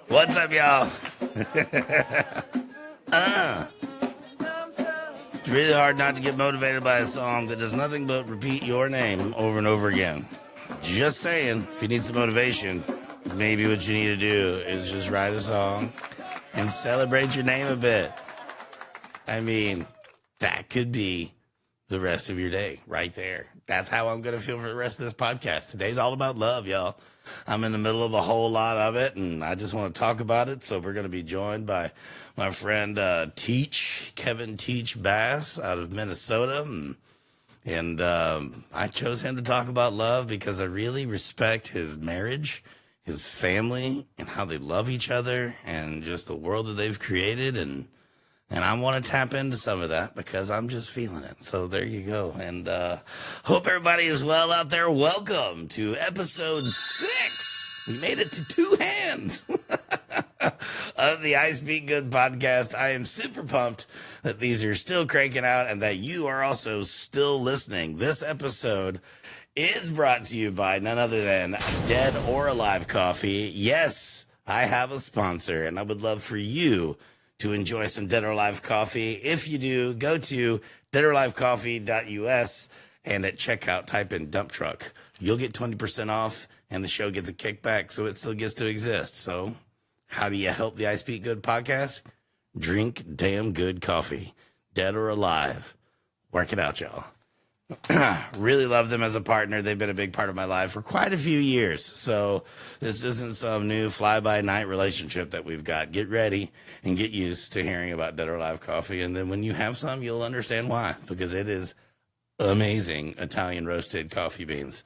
What's up, y'all? It's really hard not to get motivated by a song that does nothing but repeat your name over and over again. Just saying, if you need some motivation, maybe what you need to do is just write a song and celebrate your name a bit. I mean, that could be the rest of your day right there. That's how I'm going to feel for the rest of this podcast. Today's all about love, y'all. I'm in the middle of a whole lot of it, and I just want to talk about it. So we're going to be joined by my friend Kevin Baas out of Minnesota. And I chose him to talk about love because I really respect his marriage, his family, and how they love each other, and just the world that they've created. And I want to tap into some of that because I'm just feeling it. So there you go. And hope everybody is well out there. Welcome to episode 6. We made it to 2 hands of the I Speak Good podcast. I am super pumped that these are still cranking out and that you are also still listening. This episode is brought to you by none other than Dead or Alive Coffee. Yes, I have a sponsor, and I would love for you to enjoy some Dead or Alive coffee. If you do, go to deadoralivecoffee.us and at checkout type in dump truck. You'll get 20% off and the show gets a kickback, so it still gets to exist. So how do you help the I Speak Good podcast? Drink damn good coffee. Dead or Alive. Work it out, y'all. Really love them as a partner. They've been a big part of my life for quite a few years. So this isn't some new fly-by-night relationship that we've got. Get ready and get used to hearing about Dead or Alive coffee. And then when you have some, you'll understand why. Because it is amazing Italian roasted coffee beans.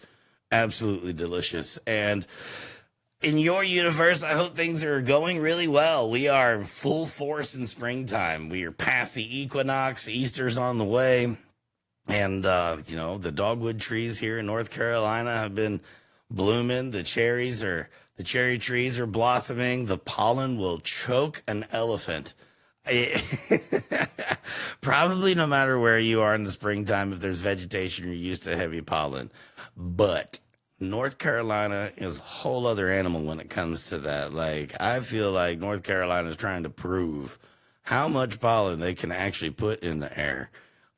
Absolutely delicious. And in your universe, I hope things are going really well. We are full force in springtime. We are past the equinox. Easter's on the way. And, the dogwood trees here in North Carolina have been blooming. The cherry trees are blossoming. The pollen will choke an elephant. Probably no matter where you are in the springtime, if there's vegetation, you're used to heavy pollen. But North Carolina is a whole other animal when it comes to that. Like, I feel like North Carolina is trying to prove how much pollen they can actually put in the air.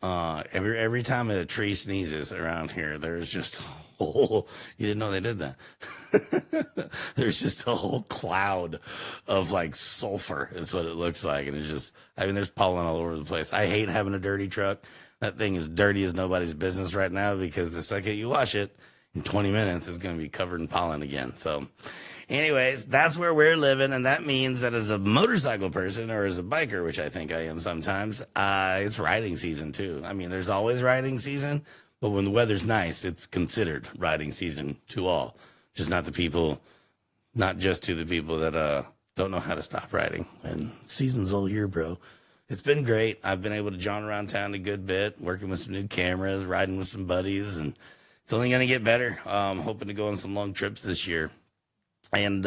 Every time a tree sneezes around here, there's just a whole, you didn't know they did that. There's just a whole cloud of like sulfur is what it looks like. And it's just, there's pollen all over the place. I hate having a dirty truck. That thing is dirty as nobody's business right now because the second you wash it, in 20 minutes, it's going to be covered in pollen again. So anyways, that's where we're living, and that means that as a motorcycle person or as a biker, which I think I am sometimes, it's riding season too. I mean, there's always riding season, but when the weather's nice, it's considered riding season to all. Not just to the people that don't know how to stop riding. And season's all year, bro. It's been great. I've been able to jaunt around town a good bit, working with some new cameras, riding with some buddies, and it's only going to get better. Hoping to go on some long trips this year. And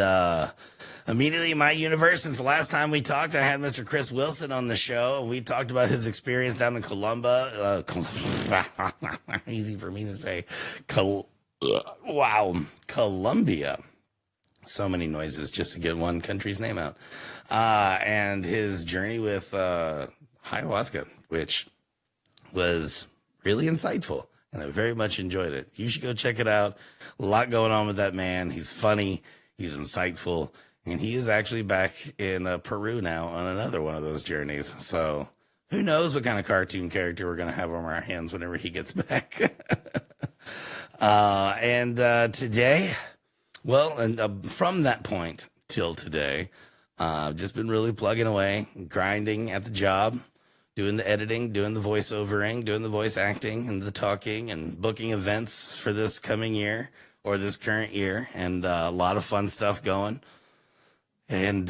immediately in my universe, since the last time we talked, I had Mr. Chris Wilson on the show. We talked about his experience down in Columbia. Easy for me to say. Columbia. So many noises just to get one country's name out. And his journey with ayahuasca, which was really insightful. And I very much enjoyed it. You should go check it out. A lot going on with that man. He's funny. He's insightful. And he is actually back in Peru now on another one of those journeys. So who knows what kind of cartoon character we're going to have on our hands whenever he gets back. Today, from that point till today, I've just been really plugging away, grinding at the job. Doing the editing, doing the voiceovering, doing the voice acting and the talking and booking events for this coming year or this current year. And a lot of fun stuff going. And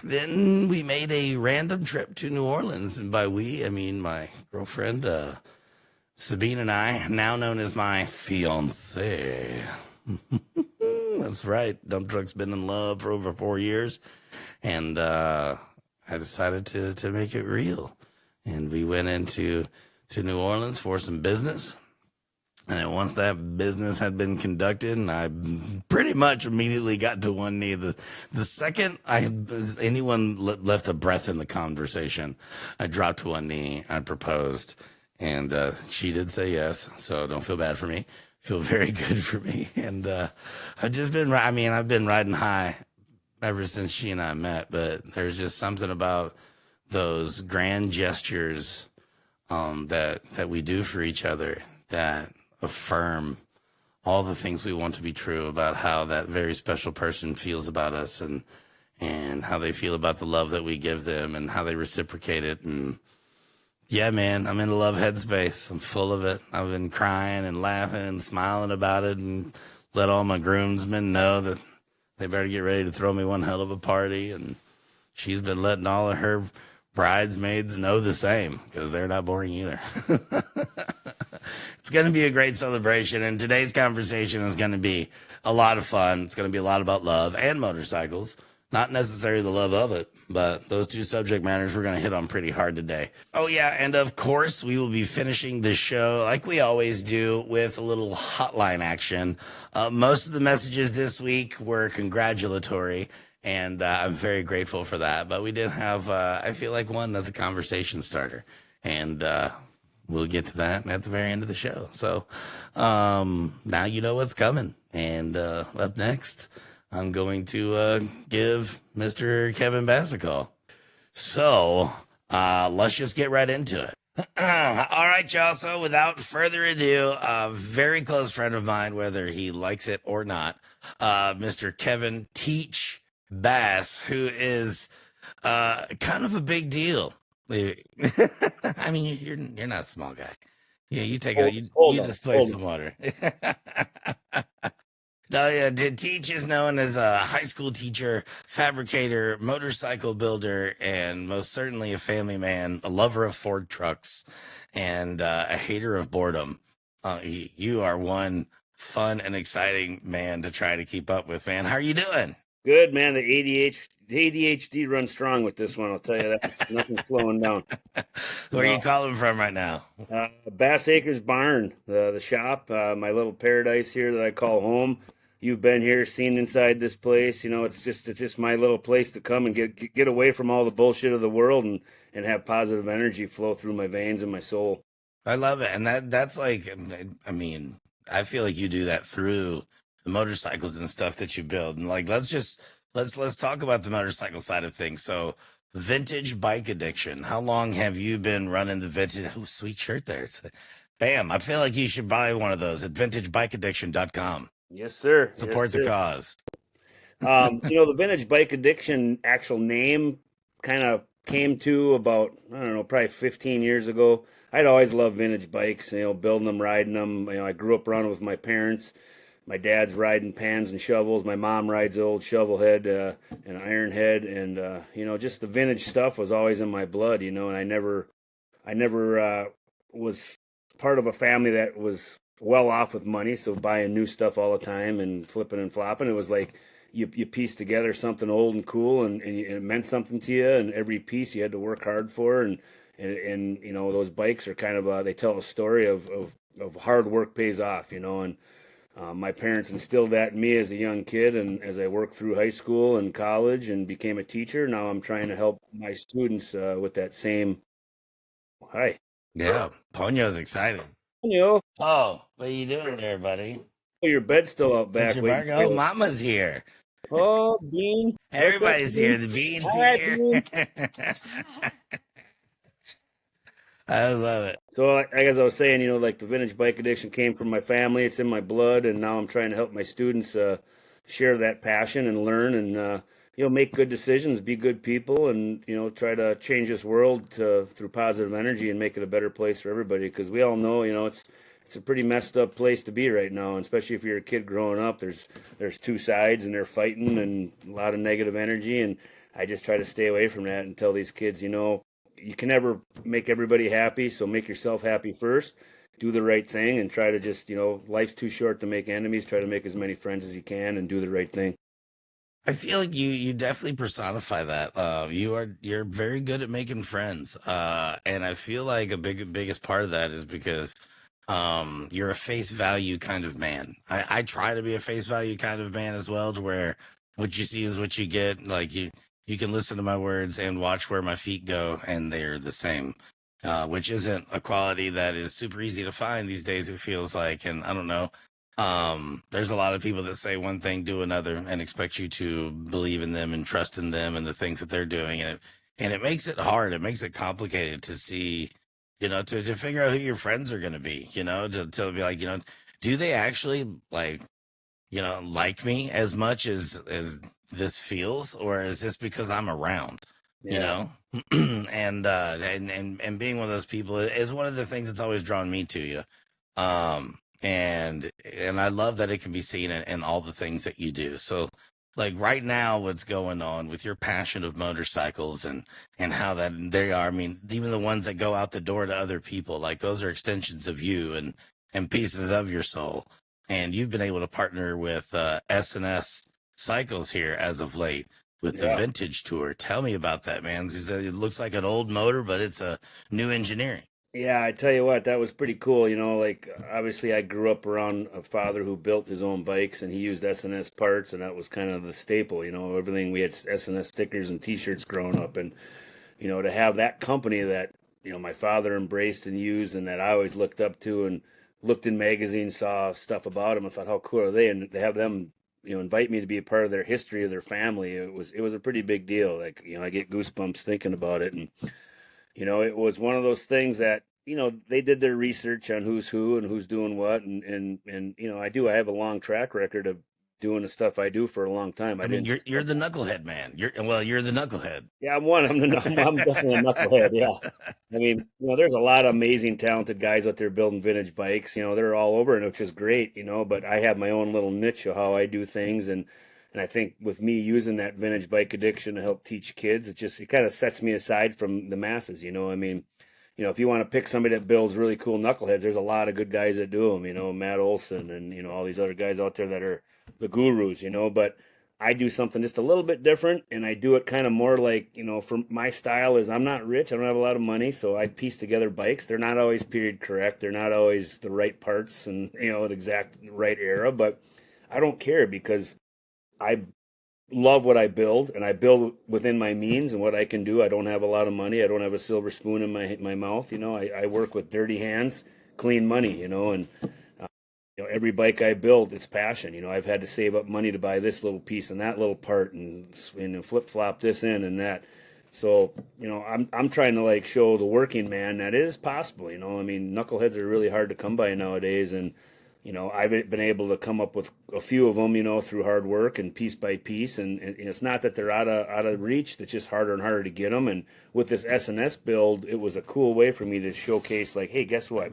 then we made a random trip to New Orleans. And by we, I mean my girlfriend, Sabine, and I, now known as my fiance. That's right. Dump Truck's been in love for over 4 years. And I decided to make it real. And we went into New Orleans for some business. And then once that business had been conducted, and I pretty much immediately got to one knee. The second anyone left a breath in the conversation, I dropped to one knee. I proposed, and she did say yes. So don't feel bad for me. Feel very good for me. And I've just been. I mean, I've been riding high ever since she and I met. But there's just something about those grand gestures that we do for each other that affirm all the things we want to be true about how that very special person feels about us, and how they feel about the love that we give them and how they reciprocate it. And yeah, man, I'm in a love headspace. I'm full of it. I've been crying and laughing and smiling about it, and let all my groomsmen know that they better get ready to throw me one hell of a party. And she's been letting all of her bridesmaids know the same, because they're not boring either. It's going to be a great celebration, and today's conversation is going to be a lot of fun. It's going to be a lot about love and motorcycles. Not necessarily the love of it, but those two subject matters we're going to hit on pretty hard today. Oh, yeah, and of course, we will be finishing the show, like we always do, with a little hotline action. Most of the messages this week were congratulatory, and I'm very grateful for that. But we did have, I feel like, one that's a conversation starter. And we'll get to that at the very end of the show. So now you know what's coming. And up next, I'm going to give Mr. Kevin Baas a call. So let's just get right into it. All right, y'all. So without further ado, a very close friend of mine, whether he likes it or not, Mr. Kevin Teach Baas, who is kind of a big deal. I mean, you're not a small guy. Yeah, you take you just play some water. No, yeah, Teach is known as a high school teacher, fabricator, motorcycle builder, and most certainly a family man, a lover of Ford trucks, and a hater of boredom. You are one fun and exciting man to try to keep up with, man. How are you doing? Good, man. The ADHD runs strong with this one. I'll tell you that. Nothing slowing down. Where are you calling from right now? Bass Acres Barn, the shop, my little paradise here that I call home. You've been here, seen inside this place. You know, it's just my little place to come and get away from all the bullshit of the world and have positive energy flow through my veins and my soul. I love it, and that's like, I mean, I feel like you do that through the motorcycles and stuff that you build. And like, let's talk about the motorcycle side of things. So, vintage bike addiction. How long have you been running the vintage? Oh, sweet shirt there. Bam! I feel like you should buy one of those at vintagebikeaddiction.com. Yes, sir. Support the cause. The vintage bike addiction actual name kind of came to about, I don't know, probably 15 years ago. I'd always loved vintage bikes, building them, riding them. I grew up around with my parents. My dad's riding pans and shovels. My mom rides old shovel head and iron head, and just the vintage stuff was always in my blood. And I never was part of a family that was well off with money, so buying new stuff all the time and flipping and flopping. It was like you piece together something old and cool, and it meant something to you. And every piece you had to work hard for, and those bikes are kind of they tell a story of hard work pays off. And my parents instilled that in me as a young kid, and as I worked through high school and college and became a teacher, now I'm trying to help my students with that same. Hi. Yeah, Ponyo's excited. Ponyo. Oh, what are you doing there, buddy? Oh, your bed's still out back. Oh, Mama's here. Oh, Bean. Everybody's here. The Bean's here. Bean. I love it. So, as I was saying, like the vintage bike addiction came from my family. It's in my blood, and now I'm trying to help my students share that passion and learn and make good decisions, be good people, and try to change this world through positive energy and make it a better place for everybody. Because we all know, it's a pretty messed up place to be right now, and especially if you're a kid growing up. There's two sides, and they're fighting, and a lot of negative energy. And I just try to stay away from that and tell these kids, you can never make everybody happy, so make yourself happy first. Do the right thing and try to just, life's too short to make enemies. Try to make as many friends as you can and do the right thing. I feel like you definitely personify that. You're very good at making friends. And I feel like biggest part of that is because You're a face value kind of man. I try to be a face value kind of man as well, to where what you see is what you get. Like you can listen to my words and watch where my feet go, and they're the same. Which isn't a quality that is super easy to find these days, it feels like. And I don't know. There's a lot of people that say one thing, do another, and expect you to believe in them and trust in them and the things that they're doing. And it makes it hard. It makes it complicated to see, to figure out who your friends are going to be, to be like, do they actually like me as much as this feels, or is this because I'm around, you Yeah. know? And being one of those people is one of the things that's always drawn me to you. And I love that it can be seen in all the things that you do. So like right now, what's going on with your passion of motorcycles and how that they are, I mean, even the ones that go out the door to other people, like those are extensions of you and pieces of your soul. And you've been able to partner with S&S Cycles here as of late with the Yeah. vintage tour. Tell me about that, man. You said it looks like an old motor, but it's a new engineering. Yeah, I tell you what, that was pretty cool. Like obviously I grew up around a father who built his own bikes and he used S&S parts and that was kind of the staple, everything we had S&S stickers and t-shirts growing up and to have that company that, my father embraced and used and that I always looked up to and looked in magazines, saw stuff about them and thought how cool are they and to have them, invite me to be a part of their history of their family, it was a pretty big deal. Like, I get goosebumps thinking about it and it was one of those things that, they did their research on who's who and who's doing what. And I have a long track record of doing the stuff I do for a long time. I I mean, didn't you're just you're the knucklehead man. You're the knucklehead. yeah, I'm one. I'm definitely a knucklehead. Yeah. I mean, there's a lot of amazing, talented guys out there building vintage bikes. They're all over, and which is great. But I have my own little niche of how I do things, and I think with me using that vintage bike addiction to help teach kids, it kind of sets me aside from the masses. I mean, if you want to pick somebody that builds really cool knuckleheads, there's a lot of good guys that do them. Matt Olson and all these other guys out there that are the gurus. But I do something just a little bit different, and I do it kind of more like, for my style is I'm not rich, I don't have a lot of money, so I piece together bikes. They're not always period correct, they're not always the right parts and the exact right era, but I don't care because I love what I build, and I build within my means and what I can do. I don't have a lot of money. I don't have a silver spoon in my mouth. I work with dirty hands, clean money. And every bike I build, it's passion. I've had to save up money to buy this little piece and that little part, and flip flop this in and that. So I'm trying to like show the working man that it is possible. I mean, knuckleheads are really hard to come by nowadays, and I've been able to come up with a few of them, through hard work and piece by piece. And it's not that they're out of reach. It's just harder and harder to get them. And with this S&S build, it was a cool way for me to showcase, like, hey, guess what?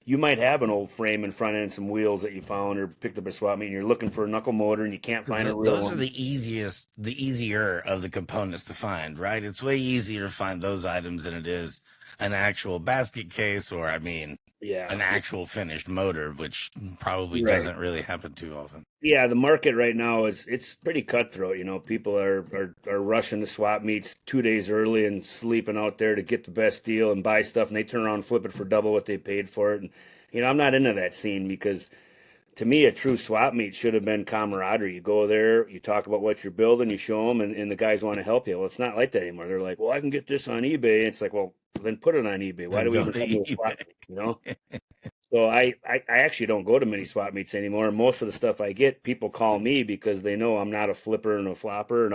You might have an old frame and front end and some wheels that you found or picked up a swap meet, and you're looking for a knuckle motor and you can't find a real Those are one. the easier of the components to find, right? It's way easier to find those items than it is an actual basket case, or I mean, Yeah, an actual finished motor, which probably right. doesn't really happen too often. Yeah, the market right now it's pretty cutthroat. People are rushing to swap meets 2 days early and sleeping out there to get the best deal and buy stuff, and they turn around and flip it for double what they paid for it. And I'm not into that scene because to me, a true swap meet should have been camaraderie. You go there, you talk about what you're building, you show them, and the guys want to help you. Well, it's not like that anymore. They're like, well, I can get this on eBay. It's like, well, then put it on eBay. Why Then do we go even to come to a swap eBay. meet? So I actually don't go to many swap meets anymore. Most of the stuff I get, people call me because they know I'm not a flipper and a flopper, and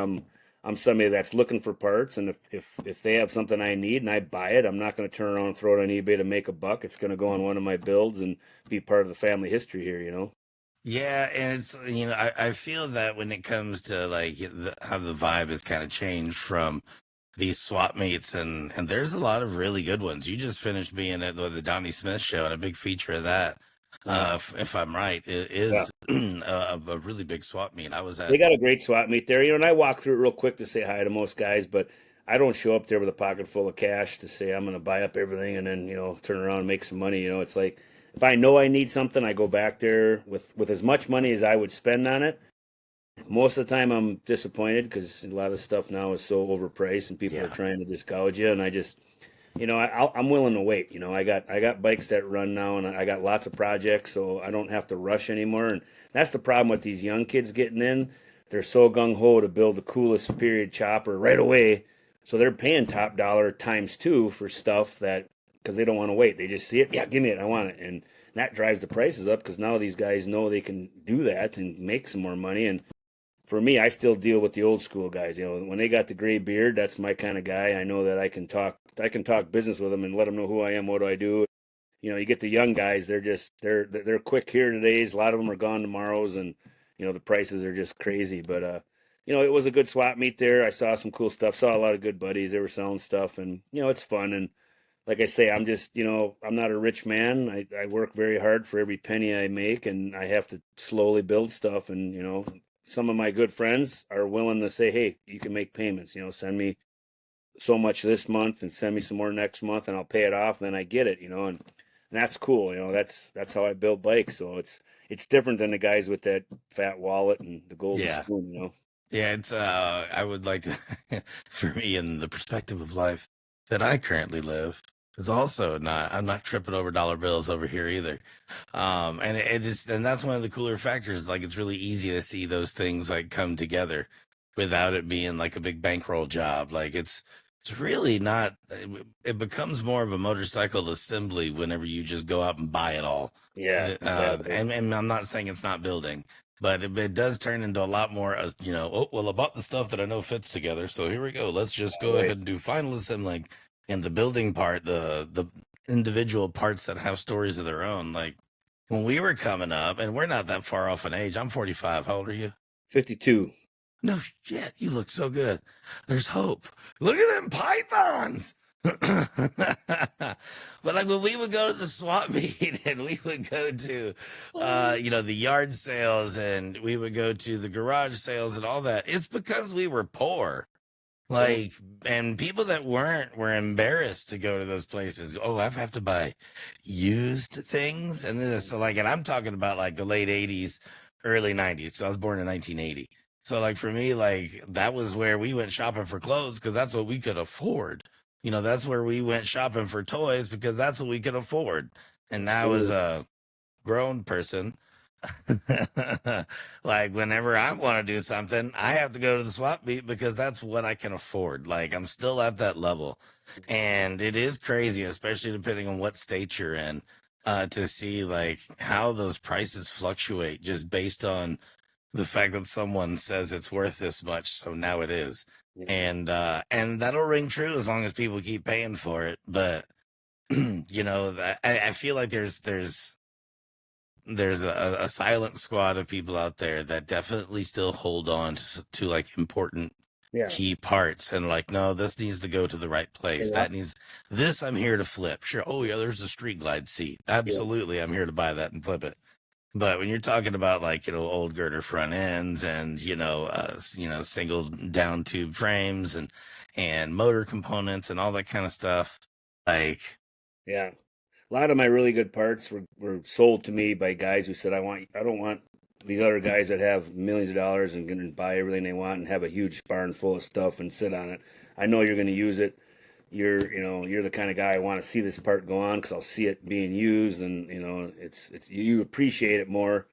I'm somebody that's looking for parts. And if they have something I need and I buy it, I'm not going to turn around and throw it on eBay to make a buck. It's going to go on one of my builds and be part of the family history here. Yeah, and it's I feel that when it comes to like how the vibe has kind of changed from these swap meets, and there's a lot of really good ones. You just finished being at the Donnie Smith show, and a big feature of that, Uh, if I'm right, it yeah. is a really big swap meet. I was They at. got a great swap meet there, and I walk through it real quick to say hi to most guys, but I don't show up there with a pocket full of cash to say I'm going to buy up everything and then turn around and make some money. It's like if I know I need something, I go back there with as much money as I would spend on it. Most of the time, I'm disappointed because a lot of stuff now is so overpriced and people are Yeah. trying to just gouge you, and I'm willing to wait. I got bikes that run now, and I got lots of projects, so I don't have to rush anymore. And that's the problem with these young kids getting in. They're so gung ho to build the coolest period chopper right away, so they're paying top dollar times two for stuff that because they don't want to wait. They just see it, yeah, give me it, I want it, and that drives the prices up because now these guys know they can do that and make some more money. And for me, I still deal with the old school guys. When they got the gray beard, that's my kind of guy. I know that I can talk business with them and let them know who I am, what do I do. You get the young guys, they're quick here today's. A lot of them are gone tomorrows, and the prices are just crazy. But it was a good swap meet there. I saw some cool stuff. Saw a lot of good buddies. They were selling stuff, and it's fun. And like I say, I'm not a rich man. I work very hard for every penny I make, and I have to slowly build stuff. And some of my good friends are willing to say, hey, you can make payments. Send me so much this month and send me some more next month, and I'll pay it off. And then I get it. And that's cool. That's how I build bikes. So it's different than the guys with that fat wallet and the golden Yeah. spoon. Yeah, it's I would like to for me in the perspective of life that I currently live is also not I'm not tripping over dollar bills over here either. And and that's one of the cooler factors. Like it's really easy to see those things like come together without it being like a big bankroll job. Like it's really not it becomes more of a motorcycle assembly whenever you just go out and buy it all. Yeah, exactly. And I'm not saying it's not building. But it does turn into a lot more, oh, well, I bought the stuff that I know fits together. So here we go. Let's just go Right. ahead and do final assembly. And the building part, the individual parts that have stories of their own. Like when we were coming up, and we're not that far off in age. I'm 45. How old are you? 52. No shit. You look so good. There's hope. Look at them pythons. But like when we would go to the swap meet and we would go to the yard sales and we would go to the garage sales and all that, it's because we were poor. Yeah. Like, and people that weren't were embarrassed to go to those places. Oh, I have to buy used things. And then so like, and I'm talking about like the late 80s, early 90s, because I was born in 1980. So like for me, like that was where we went shopping for clothes because that's what we could afford. That's where we went shopping for toys because that's what we could afford. And now as Absolutely. a grown person, like whenever I want to do something, I have to go to the swap meet because that's what I can afford. Like I'm still at that level. And it is crazy, especially depending on what state you're in, to see like how those prices fluctuate just based on the fact that someone says it's worth this much, so now it is. Yeah. And that'll ring true as long as people keep paying for it. But I feel like there's a silent squad of people out there that definitely still hold on to like important Yeah. key parts and like no, this needs to go to the right place, Yeah. that needs this, I'm here to flip. Sure, oh yeah, there's a street glide seat, Yeah. absolutely, I'm here to buy that and flip it. But when you're talking about like old girder front ends and single down tube frames and motor components and all that kind of stuff, like Yeah. A lot of my really good parts were sold to me by guys who said, I don't want these other guys that have millions of dollars and going to buy everything they want and have a huge barn full of stuff and sit on it. I know you're going to use it. You're the kind of guy I want to see this part go on because I'll see it being used, and it's you appreciate it more.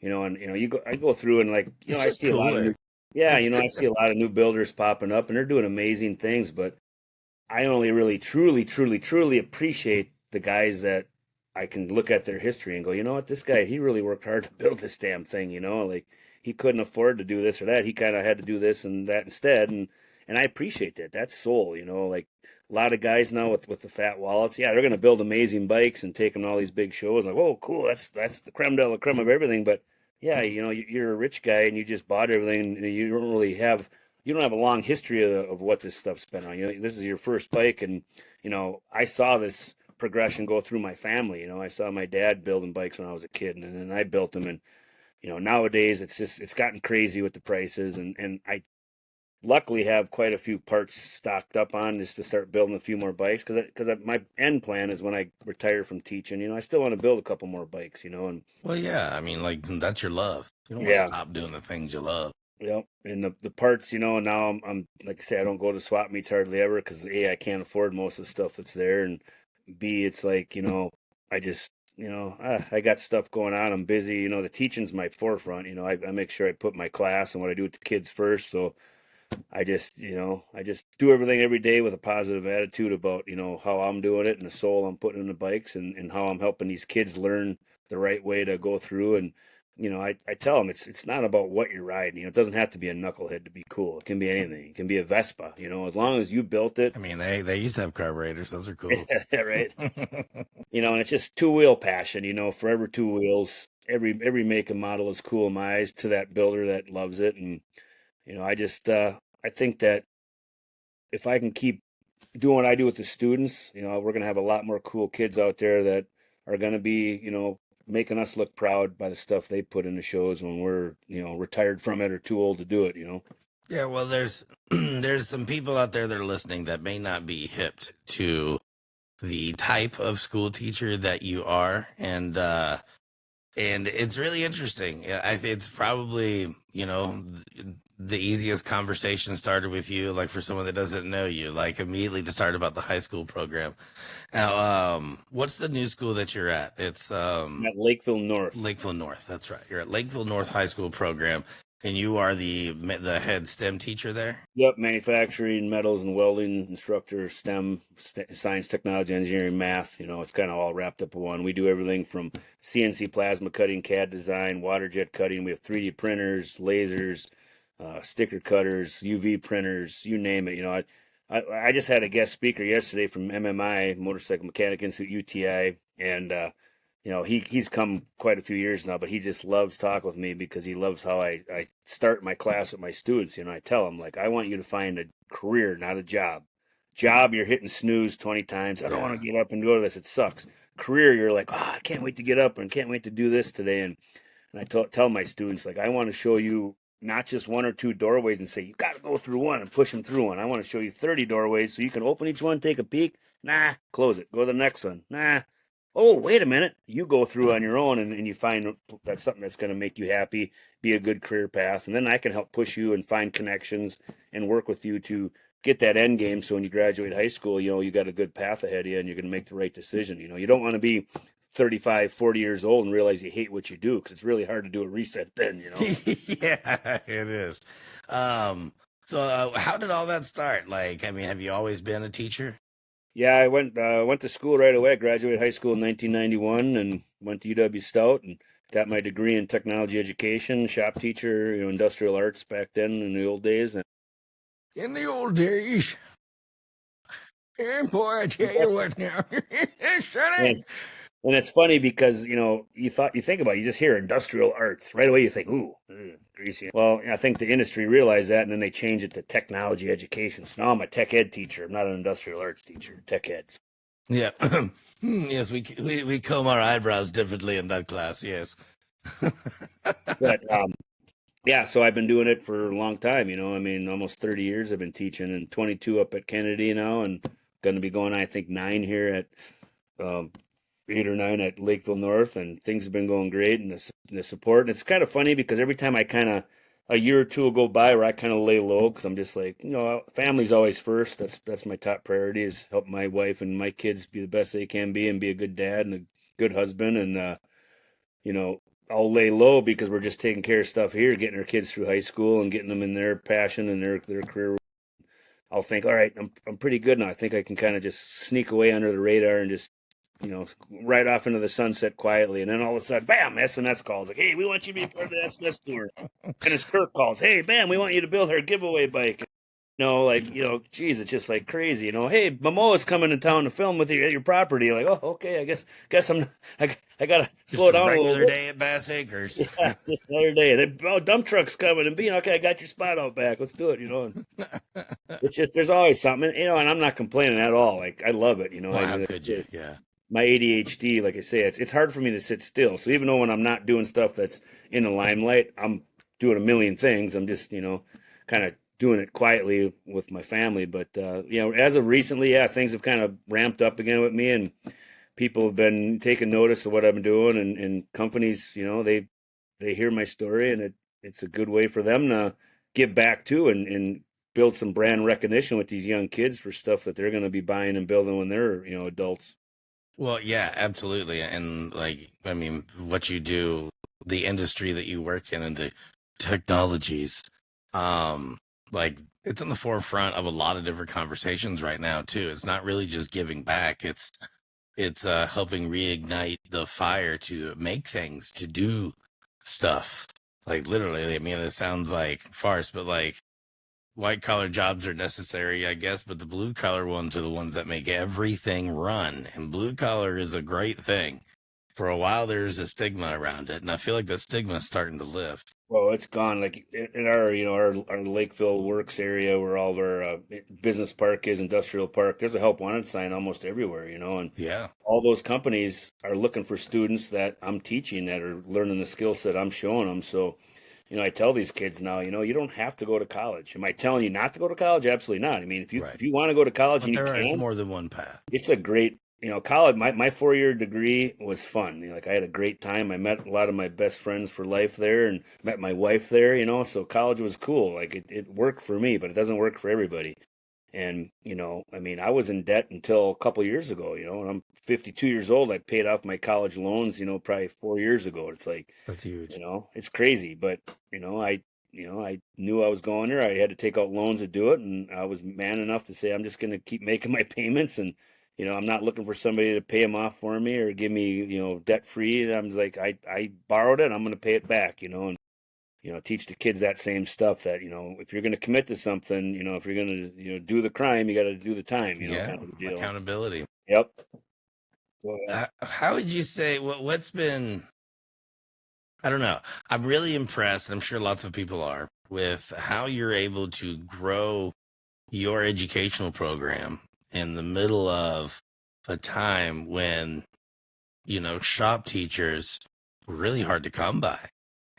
And I go through and like it's I just see a lot of cooler. new, yeah, It's I see a lot of new builders popping up and they're doing amazing things, but I only really truly, truly, truly appreciate the guys that I can look at their history and go, you know what, this guy, he really worked hard to build this damn thing, like he couldn't afford to do this or that. He kind of had to do this and that instead. And I appreciate that. That's soul, like a lot of guys now with the fat wallets. Yeah, they're going to build amazing bikes and take them to all these big shows. Like, oh, cool. That's the creme de la creme of everything. But yeah, you're a rich guy and you just bought everything and you don't have a long history of what this stuff's been on. This is your first bike, and I saw this progression go through my family. I saw my dad building bikes when I was a kid, and then I built them. And nowadays it's gotten crazy with the prices, and I luckily have quite a few parts stocked up on just to start building a few more bikes because my end plan is when I retire from teaching. I still want to build a couple more bikes. And well, yeah, I mean, like that's your love. You don't want to yeah, stop doing the things you love. Yep. And the parts, now I'm like I say, I don't go to swap meets hardly ever because A, I can't afford most of the stuff that's there, and B, it's like, I just, I got stuff going on. I'm busy. The teaching's my forefront. I make sure I put my class and what I do with the kids first. So I just do everything every day with a positive attitude about, how I'm doing it and the soul I'm putting in the bikes, and how I'm helping these kids learn the right way to go through. And, I tell them it's not about what you're riding. It doesn't have to be a knucklehead to be cool. It can be anything. It can be a Vespa, as long as you built it. I mean, they used to have carburetors. Those are cool. Right. And it's just two-wheel passion, forever two wheels. Every make and model is cool in my eyes to that builder that loves it. And, I think that if I can keep doing what I do with the students, we're going to have a lot more cool kids out there that are going to be, making us look proud by the stuff they put in the shows when we're, retired from it or too old to do it. Yeah, well, there's there's some people out there that are listening that may not be hip to the type of school teacher that you are, and it's really interesting. It's probably, the easiest conversation started with you, like for someone that doesn't know you, like immediately to start about the high school program. Now, what's the new school that you're at? It's I'm at Lakeville North. Lakeville North. That's right. You're at Lakeville North High School program, and you are the head STEM teacher there. Yep, manufacturing, metals and welding instructor, STEM, science, technology, engineering, math. It's kind of all wrapped up in one. We do everything from CNC plasma cutting, CAD design, water jet cutting. We have 3D printers, lasers, sticker cutters, UV printers, you name it. I just had a guest speaker yesterday from MMI, Motorcycle Mechanic Institute, UTI, and he's come quite a few years now, but he just loves talking with me because he loves how I start my class with my students. I tell them, like, I want you to find a career, not a job. Job, you're hitting snooze 20 times. I don't want Yeah. to get up and go to this. It sucks. Career, you're like, I can't wait to get up and can't wait to do this today. And I tell my students, like, I want to show you not just one or two doorways and say, you got to go through one and push them through one. I want to show you 30 doorways so you can open each one, take a peek. Nah, close it. Go to the next one. Nah, oh, wait a minute. You go through on your own, and you find that's something that's going to make you happy, be a good career path. And then I can help push you and find connections and work with you to get that end game. So when you graduate high school, you got a good path ahead of you and you're going to make the right decision. You don't want to be 35, 40 years old and realize you hate what you do because it's really hard to do a reset then. Yeah, it is. So how did all that start? Like, I mean, have you always been a teacher? Yeah, I went to school right away. I graduated high school in 1991 and went to UW Stout and got my degree in technology education, shop teacher, industrial arts back then in the old days. And In the old days, hey boy, I tell you what now, Sonny. it's, and it's funny because you think about it, you just hear industrial arts right away. You think, ooh, greasy. Well, I think the industry realized that, and then they changed it to technology education. So now I'm a tech ed teacher. I'm not an industrial arts teacher. Tech ed. Yeah. Yes, we comb our eyebrows differently in that class. Yes. But yeah, so I've been doing it for a long time. I mean, almost 30 years I've been teaching, and 22 up at Kennedy now, and going to be going, I think, 9 here at 8 or 9 at Lakeville North, and things have been going great, and the support. And it's kind of funny because every time a year or two will go by where I kind of lay low because I'm just like, family's always first. That's my top priority is help my wife and my kids be the best they can be and be a good dad and a good husband. And, you know, I'll lay low because we're just taking care of stuff here, getting our kids through high school and getting them in their passion and their career. I'll think, all right, I'm pretty good now. I think I can kind of just sneak away under the radar and just right off into the sunset quietly. And then all of a sudden, bam, SNS calls like, hey, we want you to be part of the SNS tour. And as Kirk calls, hey, bam, we want you to build our giveaway bike. Geez, it's just like crazy. Hey, Momoa's coming to town to film with you at your property. Like, oh, okay, I guess I gotta Just slow a down a little regular bit. day at Bass Acres. Yeah, just the other day. And then, dump truck's coming and being okay, I got your spot out back. Let's do it. And it's just there's always something, and I'm not complaining at all. Like I love it. Well, how Like I could you? say, Yeah. my ADHD, like I say, it's hard for me to sit still. So even though when I'm not doing stuff that's in the limelight, I'm doing a million things. I'm just kind of doing it quietly with my family. But as of recently, yeah, things have kind of ramped up again with me, and people have been taking notice of what I've been doing, and companies, they hear my story, and it's a good way for them to give back too, and build some brand recognition with these young kids for stuff that they're going to be buying and building when they're, adults. Well, yeah, absolutely. And like, I mean, what you do, the industry that you work in and the technologies, um, like it's on the forefront of a lot of different conversations right now too. It's not really just giving back. It's helping reignite the fire to make things, to do stuff. Like literally, I mean, it sounds like farce, but like white collar jobs are necessary, I guess, but the blue collar ones are the ones that make everything run. And blue collar is a great thing. For a while, there's a stigma around it, and I feel like the stigma is starting to lift. Well, it's gone. Like in our, our Lakeville Works area, where all of our business park is, industrial park. There's a help wanted sign almost everywhere, and Yeah, all those companies are looking for students that I'm teaching that are learning the skill set I'm showing them. So, I tell these kids now, you don't have to go to college. Am I telling you not to go to college? Absolutely not. I mean, if you right. if you want to go to college But and you there is can, more than one path. it's a great, college. My 4 year degree was fun. Like I had a great time. I met a lot of my best friends for life there, and met my wife there. So college was cool. Like it worked for me, but it doesn't work for everybody. And I mean, I was in debt until a couple years ago. And I'm 52 years old. I paid off my college loans. Probably 4 years ago. It's like, That's huge. it's crazy, but I knew I was going there. I had to take out loans to do it, and I was man enough to say I'm just going to keep making my payments, and I'm not looking for somebody to pay them off for me or give me debt free. I'm just like I borrowed it, I'm going to pay it back, and teach the kids that same stuff that if you're going to commit to something, if you're going to do the crime, you got to do the time, Yeah, kind of a deal. accountability. Yep. So, yeah. How would you say what's been? I don't know. I'm really impressed. I'm sure lots of people are with how you're able to grow your educational program in the middle of a time when, shop teachers were really hard to come by.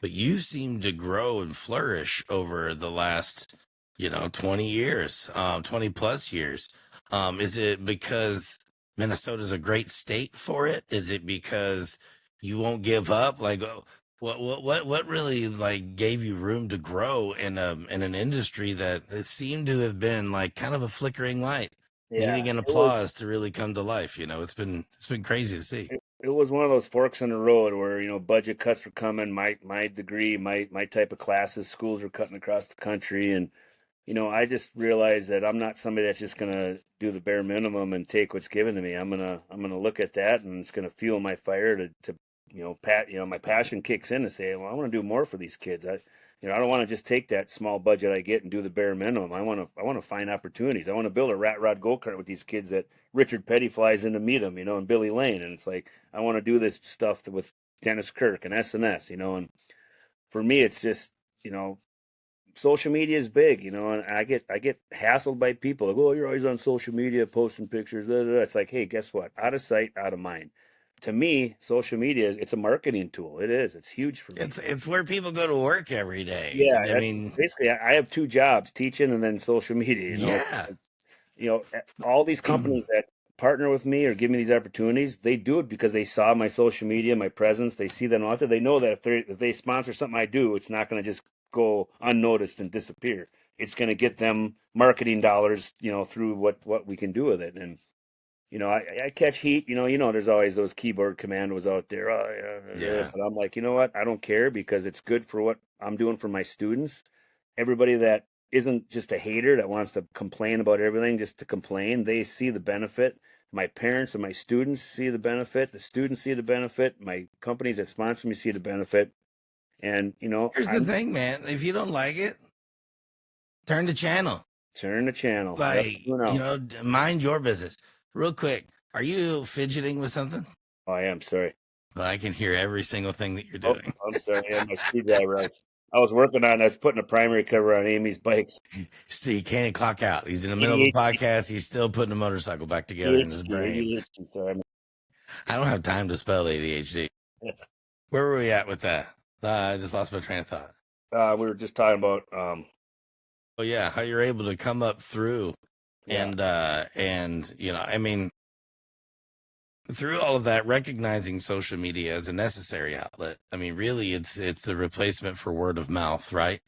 But you seem to grow and flourish over the last, 20 years, 20 plus years. Is it because Minnesota's a great state for it? Is it because you won't give up? Like, what really like gave you room to grow in an industry that it seemed to have been like kind of a flickering light, Yeah, needing an it was. applause to really come to life? It's been crazy to see. It was one of those forks in the road where budget cuts were coming. My degree, my type of classes, schools were cutting across the country, and I just realized that I'm not somebody that's just gonna do the bare minimum and take what's given to me. I'm gonna look at that, and it's gonna fuel my fire to my passion kicks in to say, well, I want to do more for these kids. I don't want to just take that small budget I get and do the bare minimum. I want to find opportunities. I want to build a rat rod go kart with these kids that Richard Petty flies in to meet them, and Billy Lane, and it's like I want to do this stuff with Dennis Kirk and SNS, and for me, it's just you know social media is big, and I get hassled by people like, oh, you're always on social media posting pictures. Da, da, da. It's like, hey, guess what? Out of sight, out of mind. To me, social media it's a marketing tool. It is. It's huge for me. It's where people go to work every day. Yeah, I that's mean, basically. I have two jobs: teaching and then social media. yeah. It's, all these companies that partner with me or give me these opportunities, they do it because they saw my social media, my presence. They see that out there. They know that if they sponsor something I do, it's not going to just go unnoticed and disappear. It's going to get them marketing dollars, through what we can do with it. And I catch heat. There's always those keyboard commandos out there. Oh, yeah, Yeah. but I'm like, you know what? I don't care because it's good for what I'm doing for my students. Everybody that isn't just a hater that wants to complain about everything just to complain, they see the benefit. My parents and my students see the benefit. The students see the benefit. My companies that sponsor me see the benefit. And Here's the I'm thing, man. If you don't like it, turn the channel. turn the channel. Yep, Like, tune out. mind your business. Real quick, are you fidgeting with something? Oh, I am sorry. Well, I can hear every single thing that you're Oh, doing. I'm sorry. Yeah, my screwdriver. I was working on. I was putting a primary cover on Amy's bikes. See, he can't clock out. He's in the middle of a ADHD, podcast. He's still putting a motorcycle back together in his brain. ADHD. Sorry. I don't have time to spell ADHD. Where were we at with that? I just lost my train of thought. We were just talking about. Oh yeah, how you're able to come up through Yeah. and I mean, through all of that, recognizing social media as a necessary outlet. I mean, really, it's the replacement for word of mouth, right?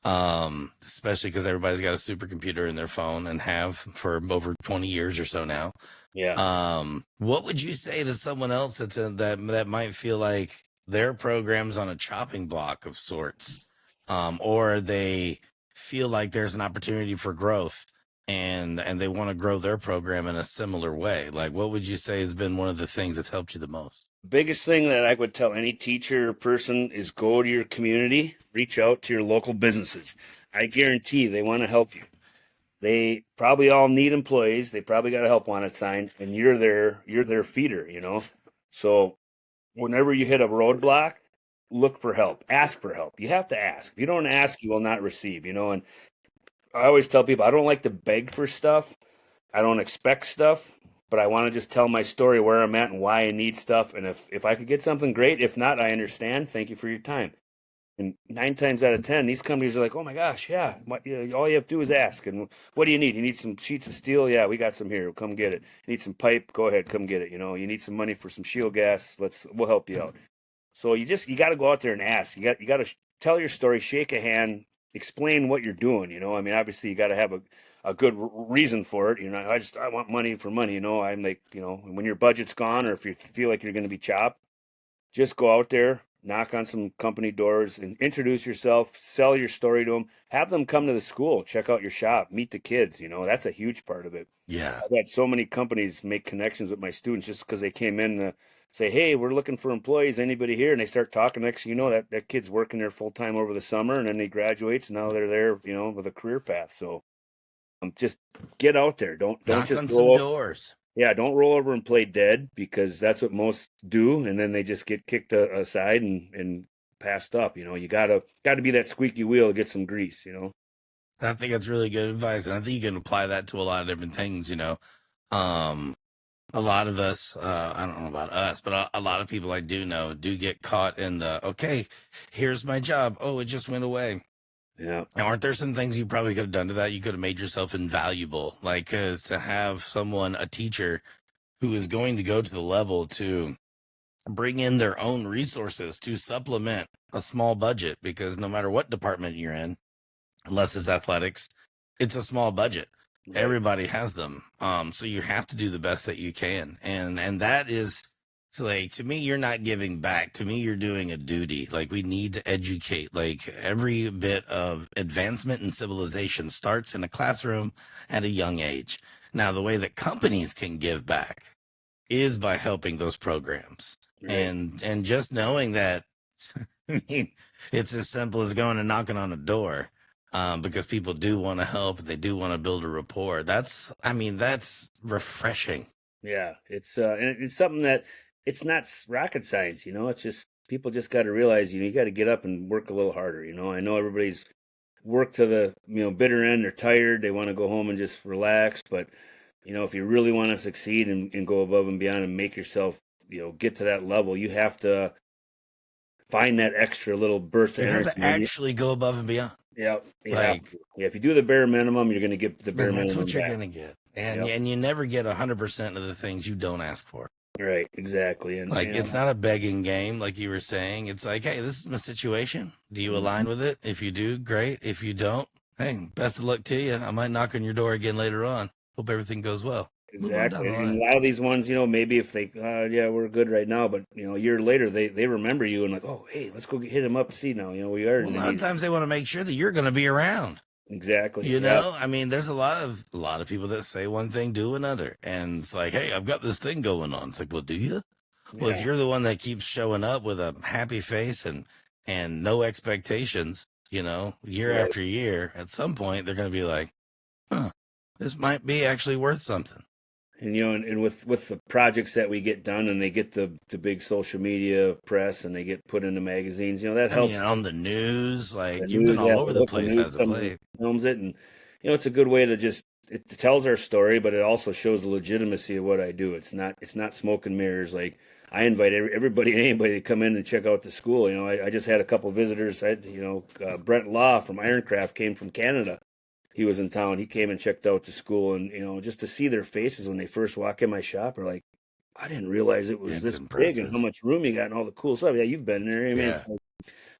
Especially because everybody's got a supercomputer in their phone and have for over 20 years or so now. Yeah. What would you say to someone else that might feel like their program's on a chopping block of sorts, or they feel like there's an opportunity for growth and they want to grow their program in a similar way? Like, what would you say has been one of the things that's helped you the most? Biggest thing that I would tell any teacher or person is go to your community, reach out to your local businesses. I guarantee they want to help you. They probably all need employees. They probably got a help wanted sign, and you're their feeder, you know. So whenever you hit a roadblock, look for help. Ask for help. You have to ask. If you don't ask, you will not receive, you know. And I always tell people I don't like to beg for stuff. I don't expect stuff, but I want to just tell my story where I'm at and why I need stuff. And if I could get something great, if not, I understand. Thank you for your time. And 9 times out of 10, these companies are like, "Oh my gosh, yeah, all you have to do is ask." And what do you need? You need some sheets of steel? Yeah, we got some here. Come get it. You need some pipe? Go ahead, come get it. You know, you need some money for some shield gas? We'll help you out. So you got to go out there and ask. You got to tell your story, shake a hand, explain what you're doing. You know, I mean, obviously you got to have a good reason for it. You know, I want money for money. You know, I'm like, you know, when your budget's gone or if you feel like you're going to be chopped, just go out there, knock on some company doors, and introduce yourself, sell your story to them, have them come to the school, check out your shop, meet the kids. You know, that's a huge part of it. Yeah. I've had so many companies make connections with my students just because they came in to say, "Hey, we're looking for employees. Anybody here?" And they start talking. Next thing you know, that kid's working there full time over the summer, and then he graduates, and now they're there, you know, with a career path. So just get out there. Don't Knock just on some roll. doors. Yeah, don't roll over and play dead because that's what most do, and then they just get kicked aside and passed up. You know, you gotta be that squeaky wheel to get some grease. You know. I think that's really good advice, and I think you can apply that to a lot of different things. Um, a lot of us, I don't know about us, but a lot of people I do know do get caught in the, okay, here's my job. Oh, it just went away. Yeah. Now, aren't there some things you probably could have done to that? You could have made yourself invaluable, like, cause to have someone, a teacher who is going to go to the level to bring in their own resources to supplement a small budget, because no matter what department you're in, unless it's athletics, it's a small budget. Right. Everybody has them. So you have to do the best that you can. And that is, so like, to me, you're not giving back. To me, you're doing a duty. Like, we need to educate. Like, every bit of advancement in civilization starts in a classroom at a young age. Now, the way that companies can give back is by helping those programs. Right. And just knowing that, I mean, it's as simple as going and knocking on a door, because people do want to help. They do want to build a rapport. I mean, that's refreshing. Yeah, it's something that it's not rocket science, you know. It's just people just got to realize, you know, you got to get up and work a little harder. You know, I know everybody's worked to the bitter end. They're tired. They want to go home and just relax. But you know, if you really want to succeed and go above and beyond and make yourself, get to that level, you have to find that extra little burst of You have energy. to actually go above and beyond. Yeah, you have Like, to. Yeah, if you do the bare minimum, you're going to get the bare then that's minimum what you're back. gonna get. And Yep. and you never get 100% of the things you don't ask for. Right. Exactly. And Like, it's not a begging game, like you were saying. It's like, hey, this is my situation. Do you Mhm. align with it? If you do, great. If you don't, hey, best of luck to you. I might knock on your door again later on. Hope everything goes well. Move on down Exactly. the And line. a lot of these ones, maybe if they, yeah, we're good right now, but a year later they remember you and like, oh, hey, let's go hit him up and see now. We are Well, in a the lot of need. times they want to make sure that you're going to be around. Exactly. Yeah. I mean, there's a lot of people that say one thing, do another, and it's like, hey, I've got this thing going on. It's like, well, do you? Well, if Yeah. you're the one that keeps showing up with a happy face and no expectations, year Right. after year, at some point they're going to be like, huh, this might be actually worth something. And and with the projects that we get done and they get the big social media press and they get put into magazines, that I mean, helps. on the news, The like, you've been news, all yeah, over the the local place news as of comes and late. films it, and it's a good way to just it tells our story, but it also shows the legitimacy of what I do. It's not smoke and mirrors. Like I invite everybody and anybody to come in and check out the school. I just had a couple visitors. Brent Law from Ironcraft came from Canada. He was in town. He came and checked out the school, and just to see their faces when they first walk in my shop are like, I didn't realize it was It's this big and how impressive. much room you got and all the cool stuff. Yeah, you've been there. I mean, Yeah. it's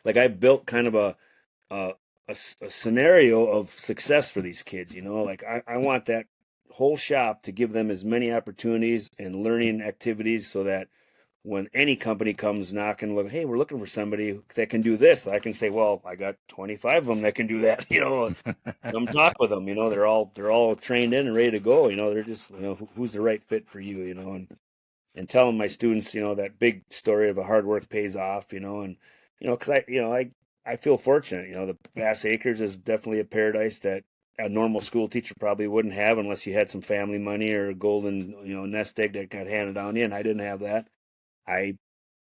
like I built kind of a a scenario of success for these kids. You know, like I want that whole shop to give them as many opportunities and learning activities so that when any company comes knocking, look, hey, we're looking for somebody that can do this, I can say, well, I got 25 of them that can do that. You know, come talk with them. You know, they're all trained in and ready to go. You know, they're just, you know, who's the right fit for you. You know, and telling my students, you know, that big story of a hard work pays off. You know, and you know, because I feel fortunate. You know, the Bass Acres is definitely a paradise that a normal school teacher probably wouldn't have unless you had some family money or a golden, you know, nest egg that got handed down to you. And I didn't have that. I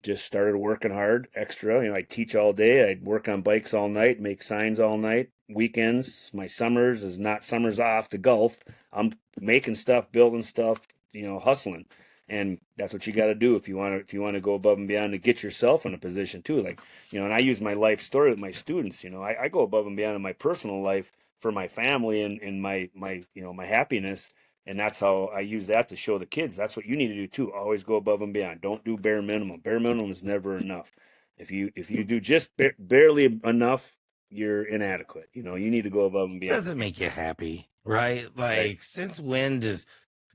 just started working hard, extra. You know, I teach all day. I'd work on bikes all night, make signs all night. Weekends, my summers is not summers off the Gulf. I'm making stuff, building stuff, you know, hustling. And that's what you got to do if you want to go above and beyond to get yourself in a position too. Like, you know, and I use my life story with my students. You know, I go above and beyond in my personal life for my family and my you know my happiness, and that's how I use that to show the kids. That's what you need to do too. Always go above and beyond. Don't do bare minimum. Bare minimum is never enough. If you do just barely enough, you're inadequate. You know, you need to go above and beyond. Doesn't make you happy, right? Right. Like, since when does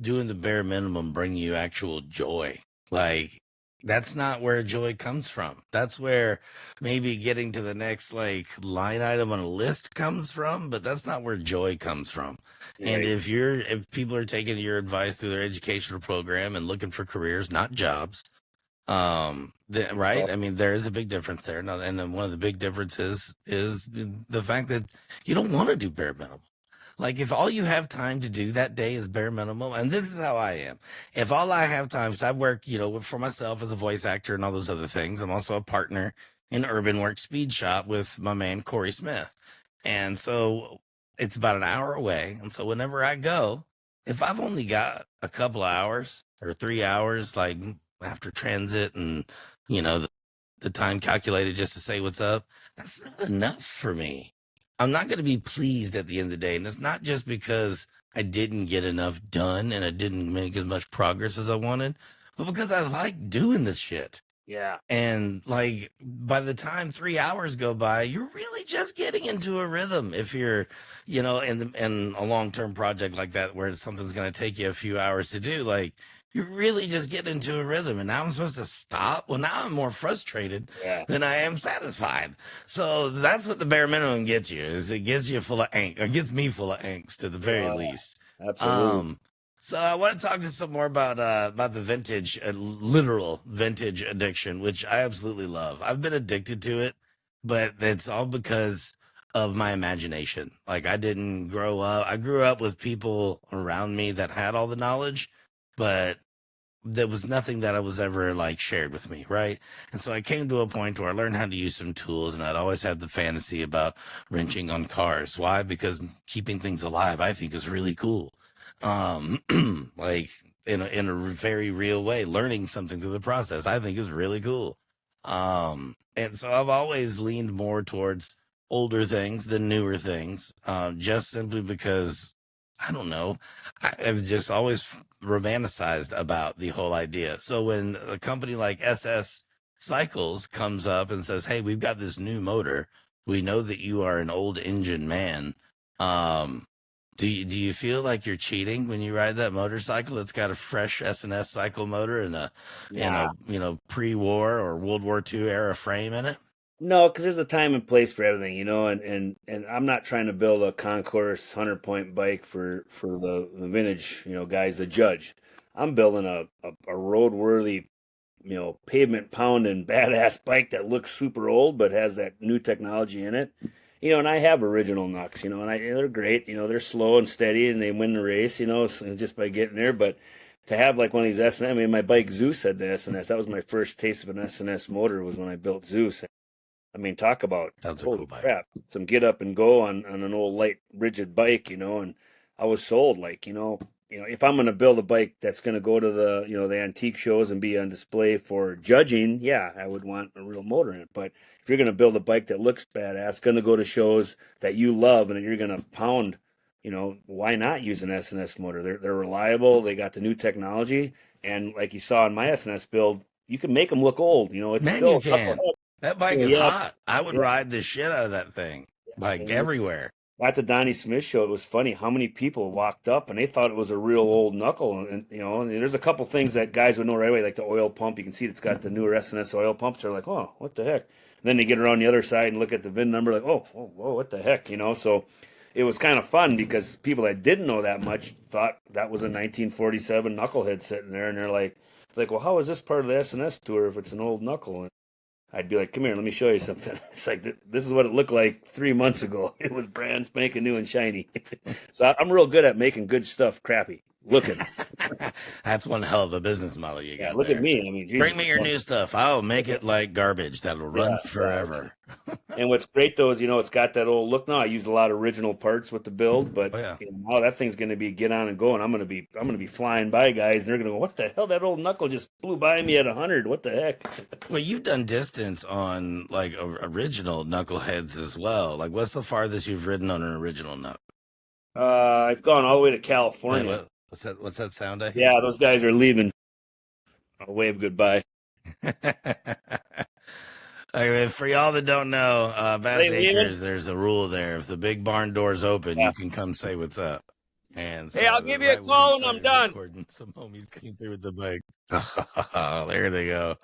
doing the bare minimum bring you actual joy? Like, that's not where joy comes from. That's where maybe getting to the next like line item on a list comes from, but that's not where joy comes from. And Right. if people are taking your advice through their educational program and looking for careers, not jobs, right, Well, I mean, there is a big difference there. Now, and then one of the big differences is the fact that you don't want to do bare minimum. Like, if all you have time to do that day is bare minimum, and this is how I am. If all I have time, so I work, you know, for myself as a voice actor and all those other things. I'm also a partner in Urban Work Speed Shop with my man Corey Smith, and so it's about an hour away. And so whenever I go, if I've only got a couple of hours or 3 hours, like after transit and the time calculated just to say what's up, that's not enough for me. I'm not going to be pleased at the end of the day. And it's not just because I didn't get enough done and I didn't make as much progress as I wanted, but because I like doing this shit. yeah. And like by the time 3 hours go by, you're really just getting into a rhythm. If you're, in a long term project like that where something's going to take you a few hours to do, like you really just get into a rhythm. And now I'm supposed to stop. Well, now I'm more frustrated Yeah. than I am satisfied. So that's what the bare minimum gets you. Is it gets you full of angst, or gets me full of angst at the very Uh, least. absolutely. Um, so I want to talk to some more about the vintage, literal vintage addiction, which I absolutely love. I've been addicted to it, but it's all because of my imagination. Like, I didn't grow up. I grew up with people around me that had all the knowledge, but there was nothing that I was ever like shared with me, right? And so I came to a point where I learned how to use some tools, and I'd always had the fantasy about wrenching on cars. Why? Because keeping things alive, I think, is really cool. Um, like in a very real way, learning something through the process, I think, is really cool. And so I've always leaned more towards older things than newer things, just simply because I don't know. I've just always romanticized about the whole idea. So when a company like SS Cycles comes up and says, "Hey, we've got this new motor. We know that you are an old engine man. Um, do you feel like you're cheating when you ride that motorcycle? It's got a fresh S&S cycle motor and a Nah. pre-war or World War II era frame in it." No, because there's a time and place for everything, you know, and I'm not trying to build a concourse 100 point bike for the vintage, you know, guys to judge. I'm building a roadworthy, you know, pavement pounding badass bike that looks super old but has that new technology in it. You know, and I have original knucks, you know, and they're great. You know, they're slow and steady and they win the race, you know, just by getting there. But to have like one of these S&S, I mean, my bike Zeus had the S&S. That was my first taste of an S&S motor was when I built Zeus. I mean, talk about That was a holy cool bike. crap, some get up and go on an old light rigid bike, you know. And I was sold, like, if I'm going to build a bike that's going to go to the antique shows and be on display for judging, yeah, I would want a real motor in it. But if you're going to build a bike that looks badass, going to go to shows that you love and that you're going to pound, why not use an S&S motor? They're reliable. They got the new technology, and like you saw in my S&S build, you can make them look old. You know, it's Man, you still a can. knucklehead. That bike is Yeah, hot. I would yeah, ride the shit out of that thing. like And everywhere. at the Donnie Smith show, it was funny how many people walked up and they thought it was a real old knuckle. And and there's a couple things that guys would know right away, like the oil pump. You can see it's got the newer SNS oil pumps. They're like, oh, what the heck? And then they get around the other side and look at the VIN number, like, oh, whoa, whoa, what the heck? So it was kind of fun because people that didn't know that much thought that was a 1947 knucklehead sitting there, and they're like, well, how is this part of the SNS tour if it's an old knuckle? I'd be like, come here, let me show you something. It's like, this is what it looked like 3 months ago. It was brand spanking new and shiny. So I'm real good at making good stuff crappy looking. That's one hell of a business model you Yeah, got look at there. me. I mean, Bring Jesus. me your new stuff. I'll make it like garbage that'll run Yeah, yeah. forever. And what's great though is it's got that old look now. I use a lot of original parts with the build, but Oh yeah. now that thing's going to be get on and go, and I'm gonna be flying by guys, and they're going to go, what the hell? That old knuckle just flew by me at 100. What the heck? Well, you've done distance on like original knuckleheads as well. Like, what's the farthest you've ridden on an original knuckle? I've gone all the way to Wait, California. what's that? What's that sound I hear? Yeah, those guys are leaving. I'll wave goodbye. Okay, for y'all that don't know, Bass They leaving? Acres, there's a rule there. If the big barn door's open, Yeah. you can come say what's up. And Hey, I'll so, give you a right when we call when I'm started done. recording, some homies came through with the bike. Oh, there they go.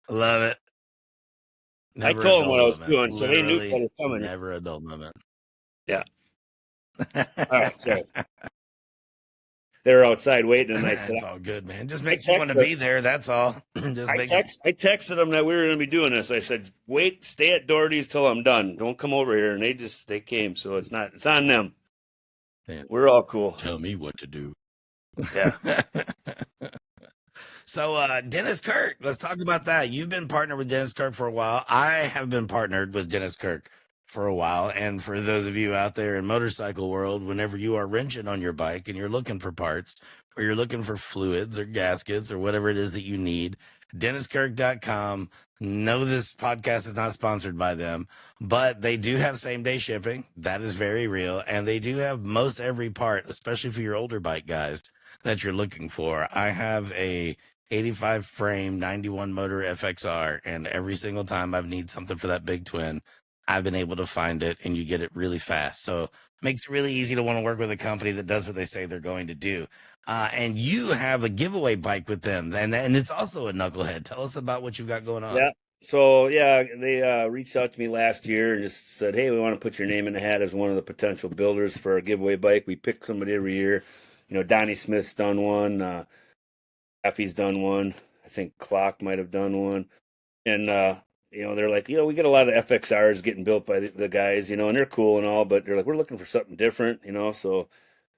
Love it. I Never a told them what dull I was moment. doing, so they knew what Literally, was coming. never a dull moment. Yeah. All right. So they're outside waiting, and I said, It's all good, man. Just I makes you want to texted, be there. That's all. Just makes I texted them that we were going to be doing this. I said, wait, stay at Doherty's till I'm done. Don't come over here. And they came. So it's on them. Man, We're all cool. tell me what to do. Yeah. So, Dennis Kirk, let's talk about that. You've been partnered with Dennis Kirk for a while. I have been partnered with Dennis Kirk for a while. And for those of you out there in motorcycle world, whenever you are wrenching on your bike and you're looking for parts or you're looking for fluids or gaskets or whatever it is that you need, DennisKirk.com. No, this podcast is not sponsored by them, but they do have same day shipping. That is very real. And they do have most every part, especially for your older bike guys, that you're looking for. I have a 85 frame 91 motor FXR, and every single time I need something for that big twin, I've been able to find it, and you get it really fast. So it makes it really easy to want to work with a company that does what they say they're going to do. And you have a giveaway bike with them, and it's also a knucklehead. Tell us about what you've got going on. Yeah. So, yeah, they reached out to me last year and just said, hey, we want to put your name in the hat as one of the potential builders for a giveaway bike. We pick somebody every year. Donnie Smith's done one. Effie's done one. I think Clock might have done one. And they're like, we get a lot of FXRs getting built by the guys, and they're cool and all, but they're like, we're looking for something different, so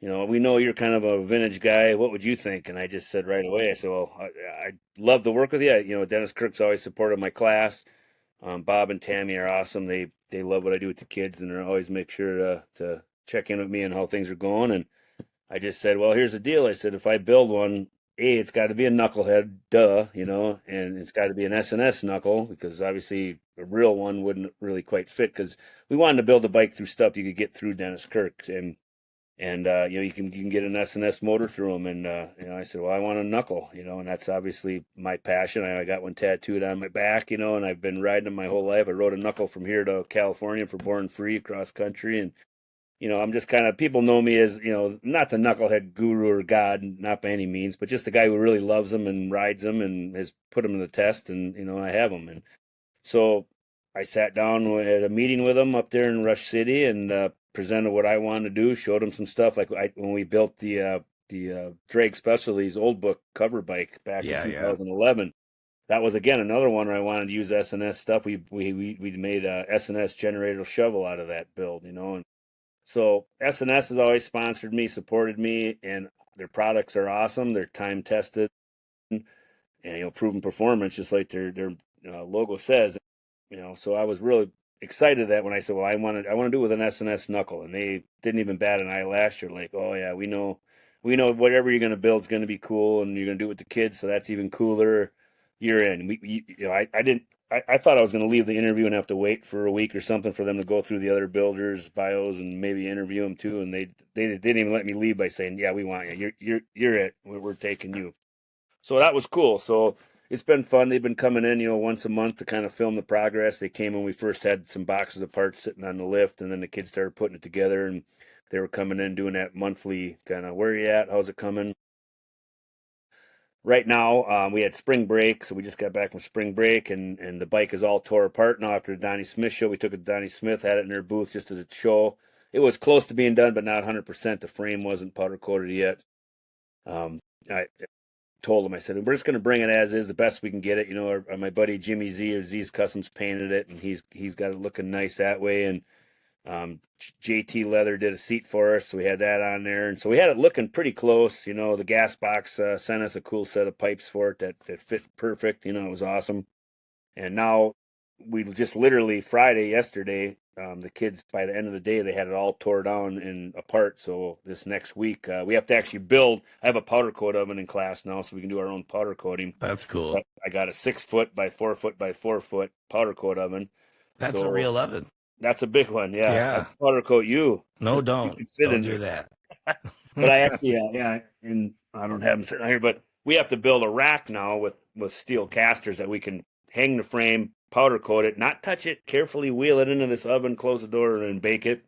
we know you're kind of a vintage guy. What would you think? And I just said right away, I said, well, I'd love to work with you. Dennis Kirk's always supported my class. Bob and Tammy are awesome. They love what I do with the kids, and they always make sure to check in with me and how things are going. And I just said, well, here's the deal. I said, if I build one, it's got to be a knucklehead, duh, and it's got to be an SNS knuckle because obviously a real one wouldn't really quite fit because we wanted to build a bike through stuff you could get through Dennis Kirk and you can get an SNS motor through them. And I said, well, I want a knuckle, and that's obviously my passion. I got one tattooed on my back, and I've been riding them my whole life. I rode a knuckle from here to California for Born Free cross country, and I'm just kind of, people know me as, not the knucklehead guru or god, not by any means, but just the guy who really loves them and rides them and has put them to the test, and I have them. And so I sat down at a meeting with him up there in Rush City and presented what I wanted to do, showed him some stuff like when we built the Drake Specialties old book cover bike back in Yeah, yeah. 2011. That was again another one where I wanted to use SNS stuff. We made a SNS generator shovel out of that build, and so SNS has always sponsored me, supported me, and their products are awesome. They're time tested and proven performance, just like their logo says. So I was really excited that when I said, well, I want to do it with an SNS knuckle, and they didn't even bat an eye last year. Like, oh yeah, we know whatever you're going to build is going to be cool, and you're going to do it with the kids, so that's even cooler. You're in. I didn't. I thought I was going to leave the interview and have to wait for a week or something for them to go through the other builders' bios and maybe interview them too. And they didn't even let me leave by saying, "Yeah, we want you. You're it. We're taking you." So that was cool. So it's been fun. They've been coming in, once a month to kind of film the progress. They came when we first had some boxes of parts sitting on the lift, and then the kids started putting it together, and they were coming in doing that monthly kind of, where are you at? How's it coming? Right now, we had spring break, so we just got back from spring break, and the bike is all tore apart now after the Donnie Smith show. We took it to Donnie Smith, had it in their booth just as a show. It was close to being done, but not 100%. The frame wasn't powder coated yet. I told him, I said, we're just going to bring it as is, the best we can get it. My buddy Jimmy Z of Z's Customs painted it, and he's got it looking nice that way. And JT Leather did a seat for us, so we had that on there, and so we had it looking pretty close. The gas box sent us a cool set of pipes for it that fit perfect. It was awesome. And now we just literally Friday yesterday, the kids, by the end of the day, they had it all tore down and apart. So this next week we have to actually build. I have a powder coat oven in class now, so we can do our own powder coating. That's cool. But I got a 6 foot by 4 foot by 4 foot powder coat oven. That's a real oven. That's a big one, yeah. Yeah. I'll powder coat you. No, You don't. can fit Don't in do there. that. But I actually, yeah, and I don't have them sitting here, but we have to build a rack now with steel casters that we can hang the frame, powder coat it, not touch it, carefully wheel it into this oven, close the door, and bake it.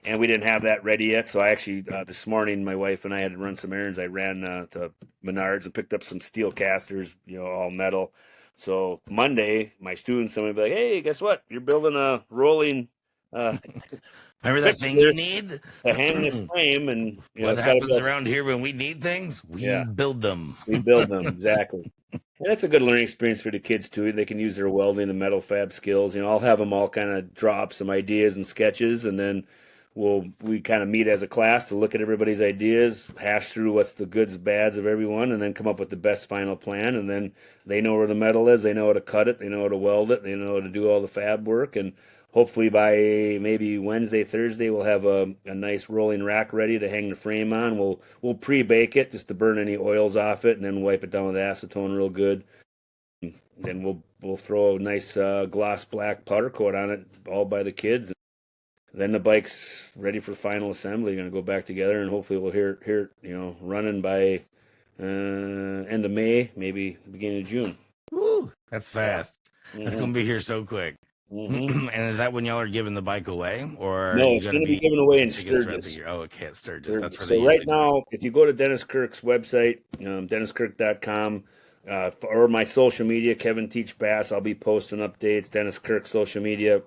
And we didn't have that ready yet, so I actually this morning my wife and I had to run some errands. I ran to Menards and picked up some steel casters, all metal. So Monday, my students, somebody will be like, "Hey, guess what? You're building a rolling." Remember that thing you need? To hang this frame, and What it's got to happens be around here when we need things? We Yeah. build them. we build them exactly. And that's a good learning experience for the kids too. They can use their welding and metal fab skills. I'll have them all kind of draw up some ideas and sketches, and then we kind of meet as a class to look at everybody's ideas, hash through what's the goods, bads of everyone, and then come up with the best final plan. And then they know where the metal is, they know how to cut it, they know how to weld it, they know how to do all the fab work, and hopefully by maybe Wednesday, Thursday, we'll have a nice rolling rack ready to hang the frame on. We'll pre-bake it just to burn any oils off it, and then wipe it down with acetone real good. Then we'll throw a nice gloss black powder coat on it, all by the kids. Then the bike's ready for final assembly. Going to go back together, and hopefully we'll hear it, running by end of May, maybe beginning of June. Woo, that's fast. Yeah. That's going to be here so quick. Mm-hmm. And is that when y'all are giving the bike away, or No, it's going to be given away in Sturgis. Oh, okay, Sturgis. That's where So right now, if you go to Dennis Kirk's website, denniskirk.com, or my social media, Kevin Teach Bass, I'll be posting updates. Dennis Kirk social media.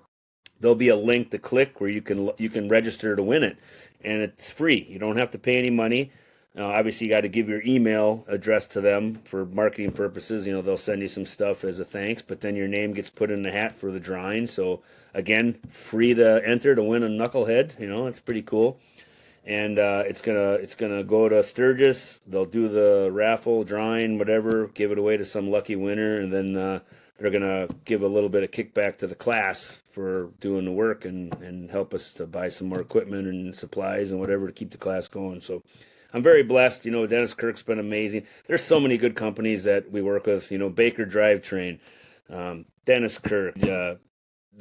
There'll be a link to click where you can register to win it, and it's free. You don't have to pay any money. Obviously, you got to give your email address to them for marketing purposes. They'll send you some stuff as a thanks, but then your name gets put in the hat for the drawing. So again, free to enter to win a knucklehead. It's pretty cool. And it's gonna go to Sturgis. They'll do the raffle drawing, whatever, give it away to some lucky winner, and then they're gonna give a little bit of kickback to the class for doing the work and help us to buy some more equipment and supplies and whatever to keep the class going. So I'm very blessed. Dennis Kirk's been amazing. There's so many good companies that we work with. Baker Drivetrain, Dennis Kirk, the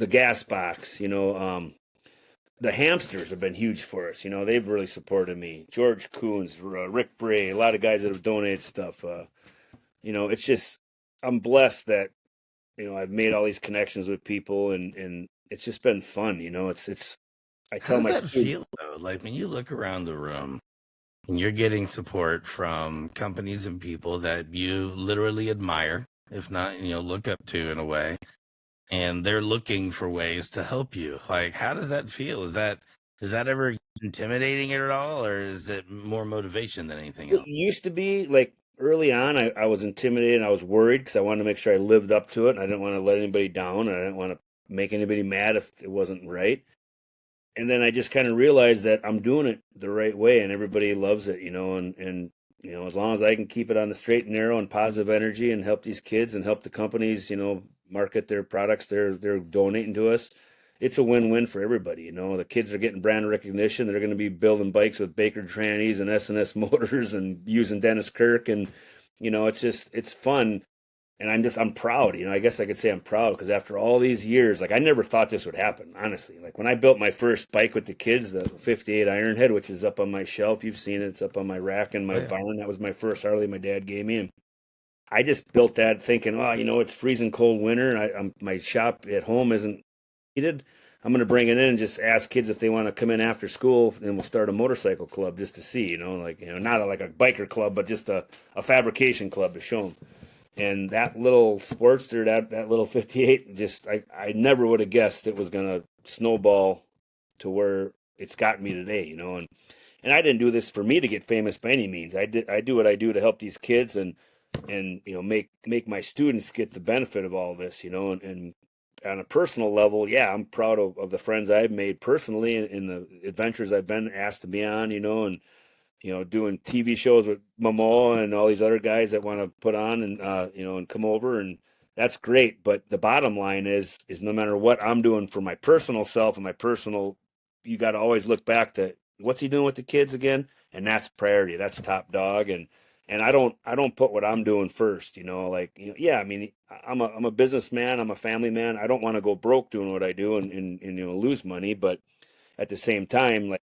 Gas Box. The hamsters have been huge for us. They've really supported me. George Coons, Rick Bray, a lot of guys that have donated stuff. It's just I'm blessed that I've made all these connections with people, and it's just been fun. It's I How tell does my that students, feel though? Like when you look around the room and you're getting support from companies and people that you literally admire, if not, look up to in a way, and they're looking for ways to help you. Like, how does that feel? Is that ever intimidating at all, or is it more motivation than anything it else? used to be like early on. I was intimidated. And I was worried because I wanted to make sure I lived up to it, and I didn't want to let anybody down, and I didn't want to make anybody mad if it wasn't right. And then I just kind of realized that I'm doing it the right way, and everybody loves it, and as long as I can keep it on the straight and narrow and positive energy and help these kids and help the companies, market their products they're donating to us, it's a win-win for everybody. The kids are getting brand recognition. They're going to be building bikes with Baker trannies and S&S motors and using Dennis Kirk, and it's fun. And I'm proud. I guess I could say I'm proud because after all these years, like I never thought this would happen, honestly. Like when I built my first bike with the kids, the 58 Ironhead, which is up on my shelf, you've seen it, it's up on my rack in my barn. That was my first Harley my dad gave me. And I just built that thinking, oh, it's freezing cold winter, and my shop at home isn't heated. I'm going to bring it in and just ask kids if they want to come in after school, and we'll start a motorcycle club just to see, like, not like a biker club, but just a fabrication club to show them. And that little Sportster, that little 58, just I never would have guessed it was going to snowball to where it's got me today, and I didn't do this for me to get famous by any means. I do what I do to help these kids and make my students get the benefit of all this, and on a personal level, yeah, I'm proud of the friends I've made personally in the adventures I've been asked to be on, and doing TV shows with Momoa and all these other guys that want to put on and and come over, and that's great. But the bottom line is no matter what I'm doing for my personal self and my personal, you got to always look back to what's he doing with the kids again, and that's priority. That's top dog, and I don't put what I'm doing first. Like yeah, I mean I'm a businessman, I'm a family man. I don't want to go broke doing what I do and lose money, but at the same time, like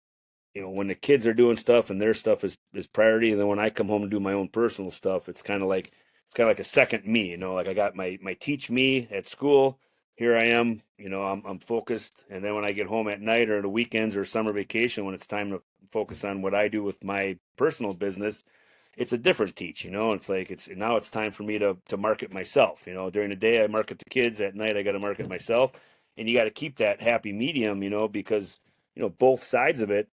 when the kids are doing stuff and their stuff is priority, and then when I come home and do my own personal stuff, it's kind of like a second me. Like I got my teach me at school. Here I am. I'm focused, and then when I get home at night or the weekends or summer vacation, when it's time to focus on what I do with my personal business, it's a different teach. It's like it's time for me to market myself. During the day I market the kids, at night I got to market myself, and you got to keep that happy medium. Because both sides of it,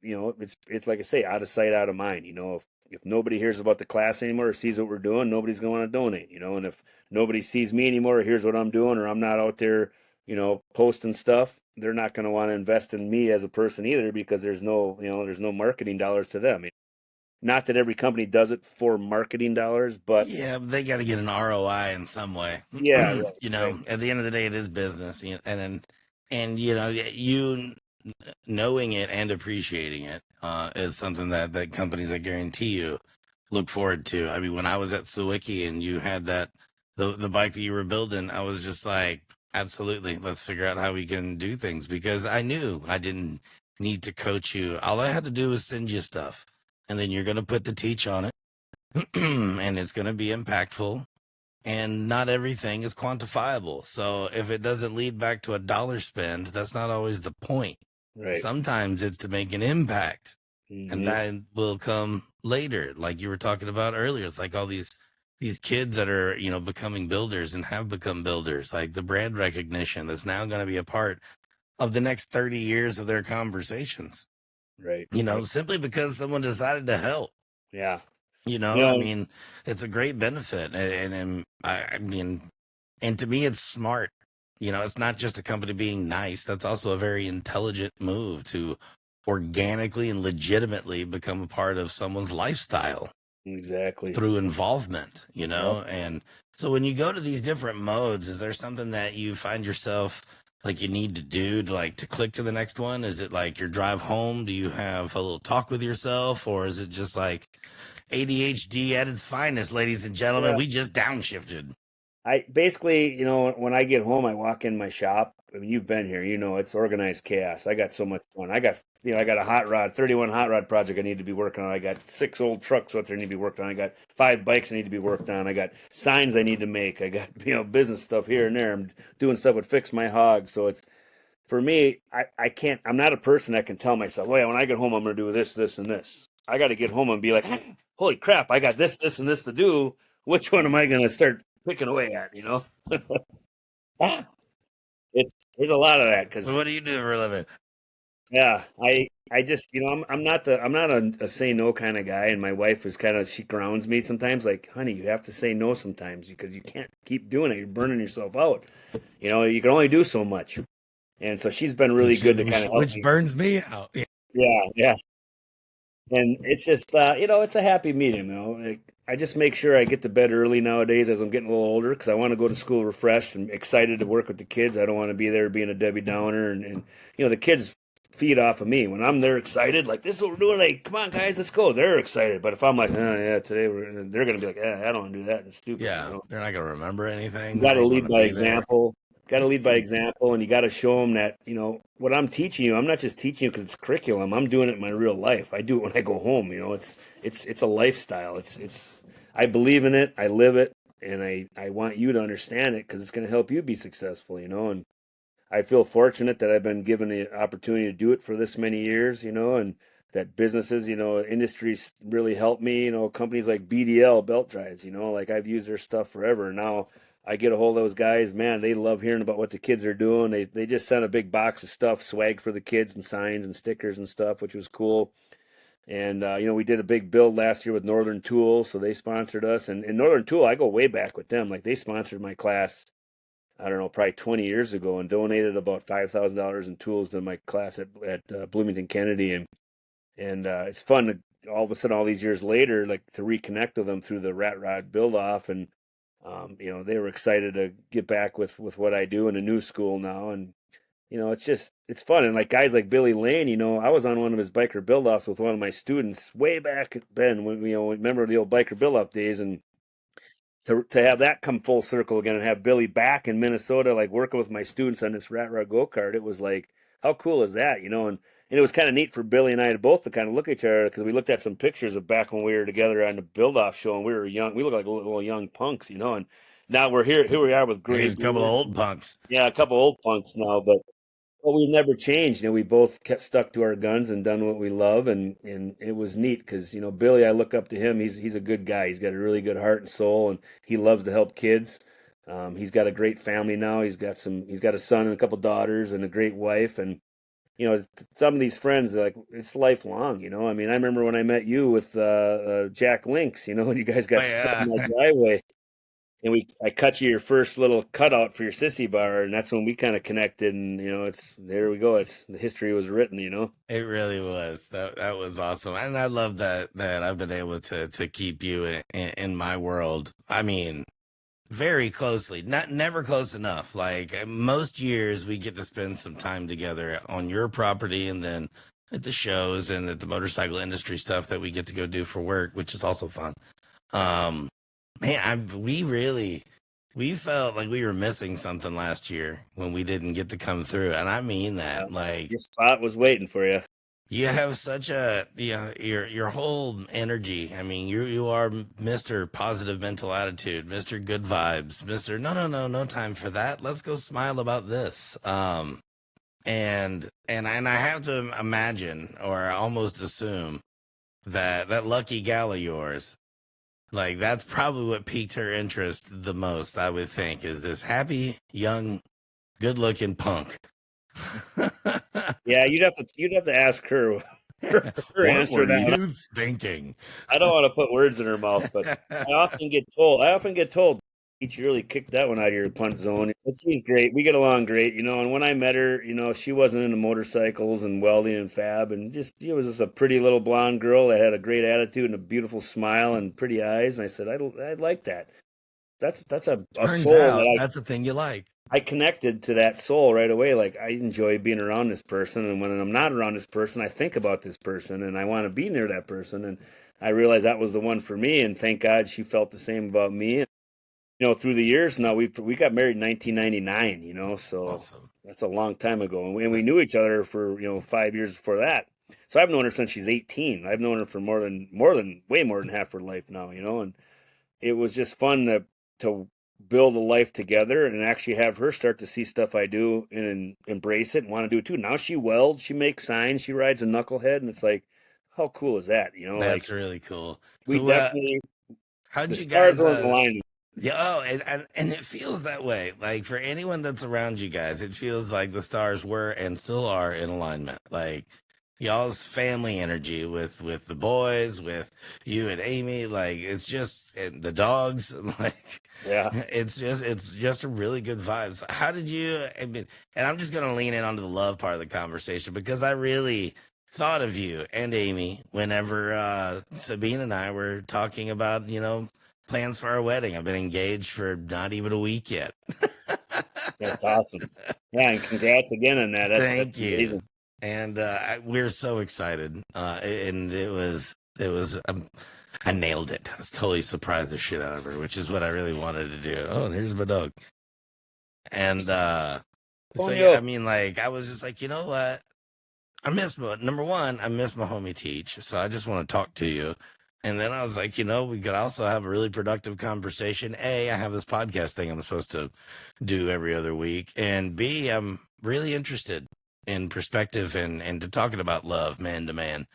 it's like I say, out of sight, out of mind. If nobody hears about the class anymore or sees what we're doing, nobody's going to want to donate. And if nobody sees me anymore or hears what I'm doing, or I'm not out there, posting stuff, they're not going to want to invest in me as a person either, because there's no marketing dollars to them. Not that every company does it for marketing dollars, but Yeah, they got to get an ROI in some way. yeah, right, right, At the end of the day, it is business, and you knowing it and appreciating it is something that companies, I guarantee you, look forward to. I mean, when I was at Sawicki and you had the bike that you were building, I was just like, absolutely, let's figure out how we can do things, because I knew I didn't need to coach you. All I had to do was send you stuff, and then you're going to put the teach on it, and it's going to be impactful. And not everything is quantifiable. So if it doesn't lead back to a dollar spend, that's not always the point. right. Sometimes it's to make an impact, and Hmm. that will come later. Like you were talking about earlier, it's like all these kids that are becoming builders and have become builders. Like the brand recognition that's now going to be a part of the next 30 years of their conversations. Right, right. Simply because someone decided to help. Yeah. I You know, mean, it's a great benefit, and I mean, and to me, it's smart. It's not just a company being nice. That's also a very intelligent move to organically and legitimately become a part of someone's lifestyle exactly. through involvement, Yep. and so when you go to these different modes, is there something that you find yourself like you need to do to like to click to the next one? Is it like your drive home? Do you have a little talk with yourself, or is it just like ADHD at its finest, ladies and gentlemen? Yeah. We just downshifted. I basically, when I get home, I walk in my shop. I mean, you've been here, it's organized chaos. I got so much fun. I got a hot rod, 31 hot rod project I need to be working on. I got 6 old trucks out there need to be worked on. I got 5 bikes I need to be worked on. I got signs I need to make. I got, business stuff here and there. I'm doing stuff with Fix My Hog. So it's, for me, I can't, I'm not a person that can tell myself, well, yeah, when I get home, I'm going to do this, this, and this. I got to get home and be like, holy crap, I got this, this, and this to do. Which one am I going to start picking away at? There's a lot of that So because what do you do for a living? yeah, I just I'm not a say no kind of guy, and my wife is kind of, she grounds me sometimes, like, honey, you have to say no sometimes because you can't keep doing it. You're burning yourself out. You can only do so much, and so she's been really which good to kind of help which me. burns me out. Yeah, yeah. And it's just, it's a happy medium, Like, I just make sure I get to bed early nowadays as I'm getting a little older, because I want to go to school refreshed and excited to work with the kids. I don't want to be there being a Debbie Downer, and the kids feed off of me when I'm there excited. Like, this is what we're doing. Like, come on, guys, let's go. They're excited, but if I'm like, oh yeah, today they're gonna be like, I don't want to do that. It's stupid. Yeah, they're not gonna remember anything. You They got to don't want lead to by be there. example. Got to lead by example, and you got to show them that what I'm teaching you. I'm not just teaching you because it's curriculum. I'm doing it in my real life. I do it when I go home. It's a lifestyle. It's I believe in it, I live it, and I want you to understand it because it's going to help you be successful, you know. And I feel fortunate that I've been given the opportunity to do it for this many years, you know, and that businesses, you know, industries really help me, you know, companies like BDL belt drives, you know, like I've used their stuff forever. Now I get a hold of those guys, man, they love hearing about what the kids are doing. They just sent a big box of stuff, swag for the kids and signs and stickers and stuff, which was cool. And you know, we did a big build last year with Northern Tool, so they sponsored us. And Northern Tool, I go way back with them. Like they sponsored my class, I don't know, probably 20 years ago, and donated about $5,000 in tools to my class at Bloomington Kennedy. And it's fun to all of a sudden, all these years later, like to reconnect with them through the Rat Rod build off. And you know, they were excited to get back with what I do in a new school now. And you know, it's fun. And like guys like Billy Lane, you know, I was on one of his biker build offs with one of my students way back then when, you know, remember the old biker build off days. And to have that come full circle again and have Billy back in Minnesota, like working with my students on this rat rod go kart, it was like, how cool is that, you know? And it was kind of neat for Billy and I to both to kind of look at each other because we looked at some pictures of back when we were together on the build off show and we were young. We looked like little young punks, you know. And now we're here. Here we are with gray Here's a couple of beards. old punks. Yeah, a couple old punks now, but well, we've never changed. You know, we both kept stuck to our guns and done what we love, and it was neat because you know Billy, I look up to him. He's a good guy. He's got a really good heart and soul, and he loves to help kids. He's got a great family now. He's got a son and a couple daughters and a great wife. And you know, some of these friends, like it's lifelong. You know, I mean, I remember when I met you with Jack Links. You know, when you guys Oh got stuck yeah. in my driveway and I cut you your first little cutout for your sissy bar, and that's when we kind of connected. And you know, it's there we go. It's the history was written. You know. It really was. That was awesome, and I love that I've been able to keep you in my world. I mean, very closely, not never close enough. Like most years, we get to spend some time together on your property, and then at the shows and at the motorcycle industry stuff that we get to go do for work, which is also fun. Um, man, we felt like we were missing something last year when we didn't get to come through, and I mean Yeah. that. Like Your spot was waiting for you. you have such a your whole energy. I mean, you are Mr. Positive Mental Attitude, Mr. Good Vibes, Mr. No time for that. Let's go smile about this. And I have to imagine or almost assume that lucky gal of yours, like that's probably what piqued her interest the most. I would think is this happy young good looking punk. Yeah, you'd have to ask her her What answer were to that. you thinking? I don't want to put words in her mouth, but I often get told, Pete, you really kicked that one out of your punt zone. But she's great. We get along great, you know. And when I met her, you know, she wasn't into motorcycles and welding and fab, and just she was just a pretty little blonde girl that had a great attitude and a beautiful smile and pretty eyes. And I said, I like that. That's a Turns soul out that that's the thing you like. I connected to that soul right away. Like I enjoy being around this person, and when I'm not around this person, I think about this person, and I want to be near that person. And I realized that was the one for me. And thank God she felt the same about me. And, you know, through the years now, we got married in 1999. You know, so Awesome. that's a long time ago, and we That's knew each other for 5 years before that. So I've known her since she's 18. I've known her for more than way more than half her life now. You know, and it was just fun to build a life together and actually have her start to see stuff I do and embrace it and want to do it too. Now she welds, she makes signs, she rides a knucklehead, and it's like, how cool is that? You know, like that's really cool. we So definitely how'd the you stars guys weren't aligned. yeah, oh, and it feels that way. Like for anyone that's around you guys, it feels like the stars were and still are in alignment. Like y'all's family energy with the boys, with you and Amy, like it's just and the dogs, like Yeah. it's just a really good vibe. So how did you? I mean, and I'm just gonna lean in onto the love part of the conversation because I really thought of you and Amy whenever Sabine and I were talking about plans for our wedding. I've been engaged for not even a week yet. That's awesome. Yeah, and congrats again on that. That's Thank you. amazing. And we're so excited. And I nailed it. I was totally surprised the shit out of her, which is what I really wanted to do. Oh, and here's my dog. And so yeah, I Ponyo. mean, like, I was just like, you know what? Number one, I miss my homie Teach. So I just want to talk to you. And then I was like, we could also have a really productive conversation. A, I have this podcast thing I'm supposed to do every other week. And B, I'm really interested in perspective and to talking about love, man to man,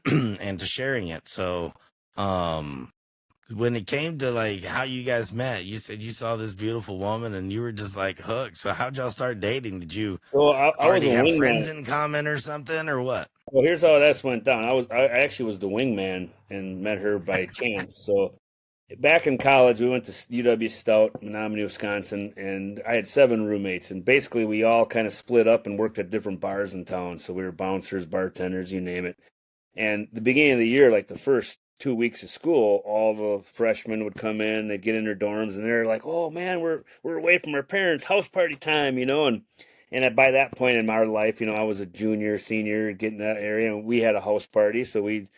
and to sharing it. So, um, when it came to like how you guys met, you said you saw this beautiful woman and you were just like hooked. So how'd y'all start dating? Did you So I was a already have friends wingman. in common or something or what? Well, here's how this went down. I actually was the wingman and met her by chance. So back in college, we went to UW Stout, Menominee, Wisconsin, and I had 7 roommates. And basically, we all kind of split up and worked at different bars in town. So we were bouncers, bartenders, you name it. And the beginning of the year, like the first 2 weeks of school, all the freshmen would come in, they'd get in their dorms, and they're like, "Oh man, we're away from our parents, house party time," and by that point in my life, I was a junior, senior, getting that area, and we had a house party, so we'd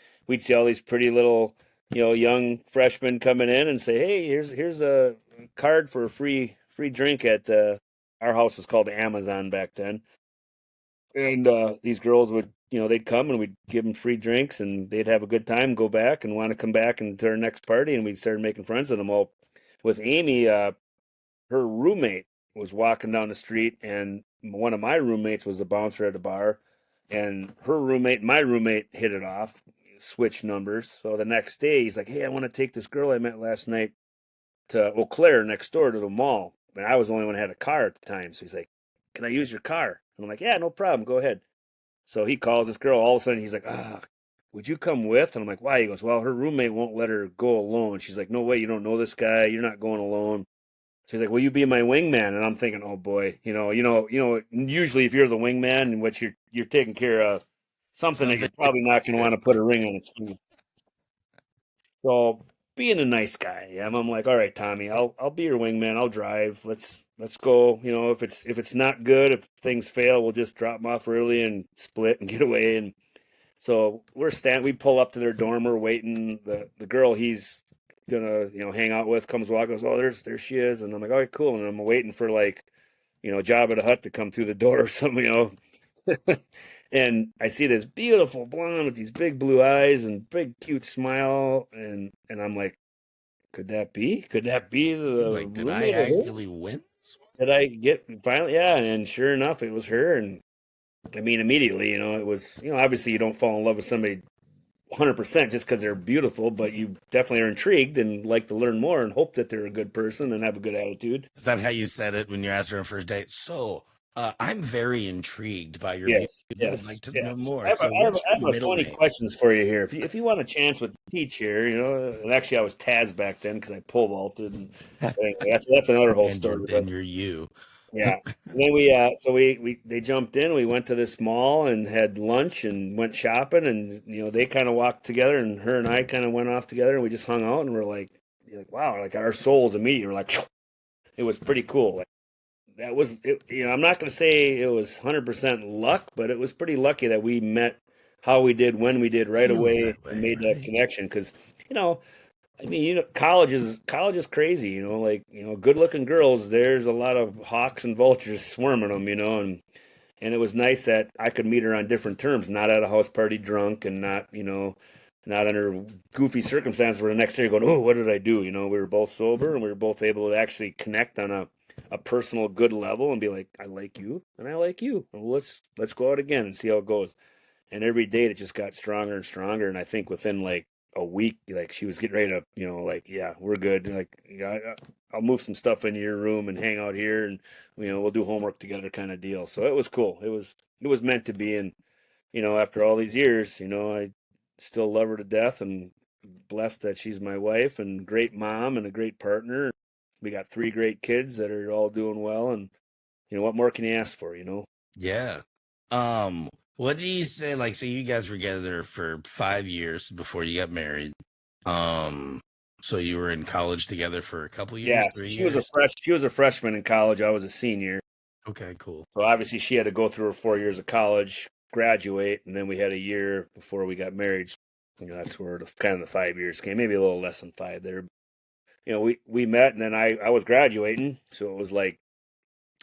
see all these pretty little, young freshmen coming in and say, "Hey, here's a card for a free drink at our house was called Amazon back then." And these girls would, they'd come and we'd give them free drinks and they'd have a good time, go back and want to come back and to our next party. And we started making friends with them. Well, with Amy, her roommate was walking down the street and one of my roommates was a bouncer at the bar. And her roommate, my roommate hit it off, switched numbers. So the next day he's like, "Hey, I want to take this girl I met last night to Eau Claire next door to the mall." And I was the only one who had a car at the time. So he's like, "Can I use your car?" And I'm like, "Yeah, no problem. Go ahead." So he calls this girl. All of a sudden, he's like, would you come with?" And I'm like, "Why?" He goes, "Well, her roommate won't let her go alone." She's like, "No way, you don't know this guy. You're not going alone." So he's like, "Will you be my wingman?" And I'm thinking, "Oh boy, Usually if you're the wingman and what you're taking care of something that Something. you're probably not going to want to put a ring on its finger." So being a nice guy, I'm like, "All right, Tommy, I'll be your wingman. I'll drive. Let's go. If it's not good, if things fail, we'll just drop them off early and split and get away." And so we pull up to their dorm, we're waiting. The girl he's gonna, hang out with comes walking, goes, "Oh, there she is." And I'm like, "All right, cool." And I'm waiting for like, Jabba the Hutt to come through the door or something. And I see this beautiful blonde with these big blue eyes and big cute smile, and I'm like, could that be? Could that be the Like, did I roommate of her? actually win this one? Did I get finally? Yeah, and sure enough, it was her. And I mean, immediately, it was, obviously you don't fall in love with somebody 100% just because they're beautiful, but you definitely are intrigued and like to learn more and hope that they're a good person and have a good attitude. Is that how you said it when you asked her on first date? So, I'm very intrigued by your beauty. Yes, I would like yes, to know yes. more. So, what's I your have a middle 20 name? questions for you here. If you want a chance with Teach here, and actually I was Taz back then because I pole vaulted. And anyway, that's another whole And you're story. But and you're you. yeah. And then we they jumped in. We went to this mall and had lunch and went shopping, and they kind of walked together, and her and I kind of went off together, and we just hung out, and we're like, wow, like our souls immediately were like, it was pretty cool. Like, that was it. I'm not going to say it was 100% luck, but it was pretty lucky that we met how we did when we did right Feels away that and way, made that right? connection. Because you know, I mean, college is crazy. Like good looking girls. There's a lot of hawks and vultures swarming them. And it was nice that I could meet her on different terms, not at a house party drunk, and not under goofy circumstances where the next day you're going, "Oh, what did I do?" We were both sober and we were both able to actually connect on a personal good level and be like, "I like you and I like you. And let's go out again and see how it goes." And every date it just got stronger and stronger. And I think within like a week, like she was getting ready to, like, "Yeah, we're good. Like, yeah, I'll move some stuff into your room and hang out here, and we'll do homework together," kind of deal. So it was cool. It was meant to be. And after all these years, I still love her to death and blessed that she's my wife and great mom and a great partner. We got 3 great kids that are all doing well. And what more can you ask for? Yeah. What do you say? Like, so you guys were together for 5 years before you got married. Um, so you were in college together for a couple years, Yeah, so three she was a years. fresh she was a freshman in college. I was a senior. Okay, cool. So obviously she had to go through her 4 years of college, graduate, and then we had a year before we got married. So, that's where the kind of the 5 years came, maybe a little less than five there. We met, and then I was graduating, so it was like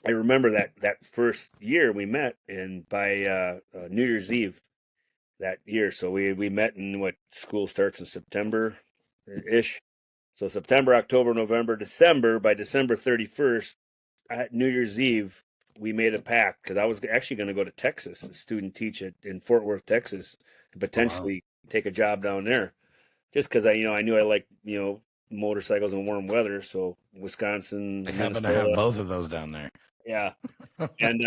I remember that first year we met, and by New Year's Eve that year. So we met in what school starts in September ish. So September, October, November, December. By December 31st, at New Year's Eve, we made a pact because I was actually going to go to Texas, student teach in Fort Worth, Texas, and Oh, wow. potentially take a job down there. Just because I knew I liked motorcycles and warm weather. So They Wisconsin, happen to have Minnesota, both of those down there. yeah, and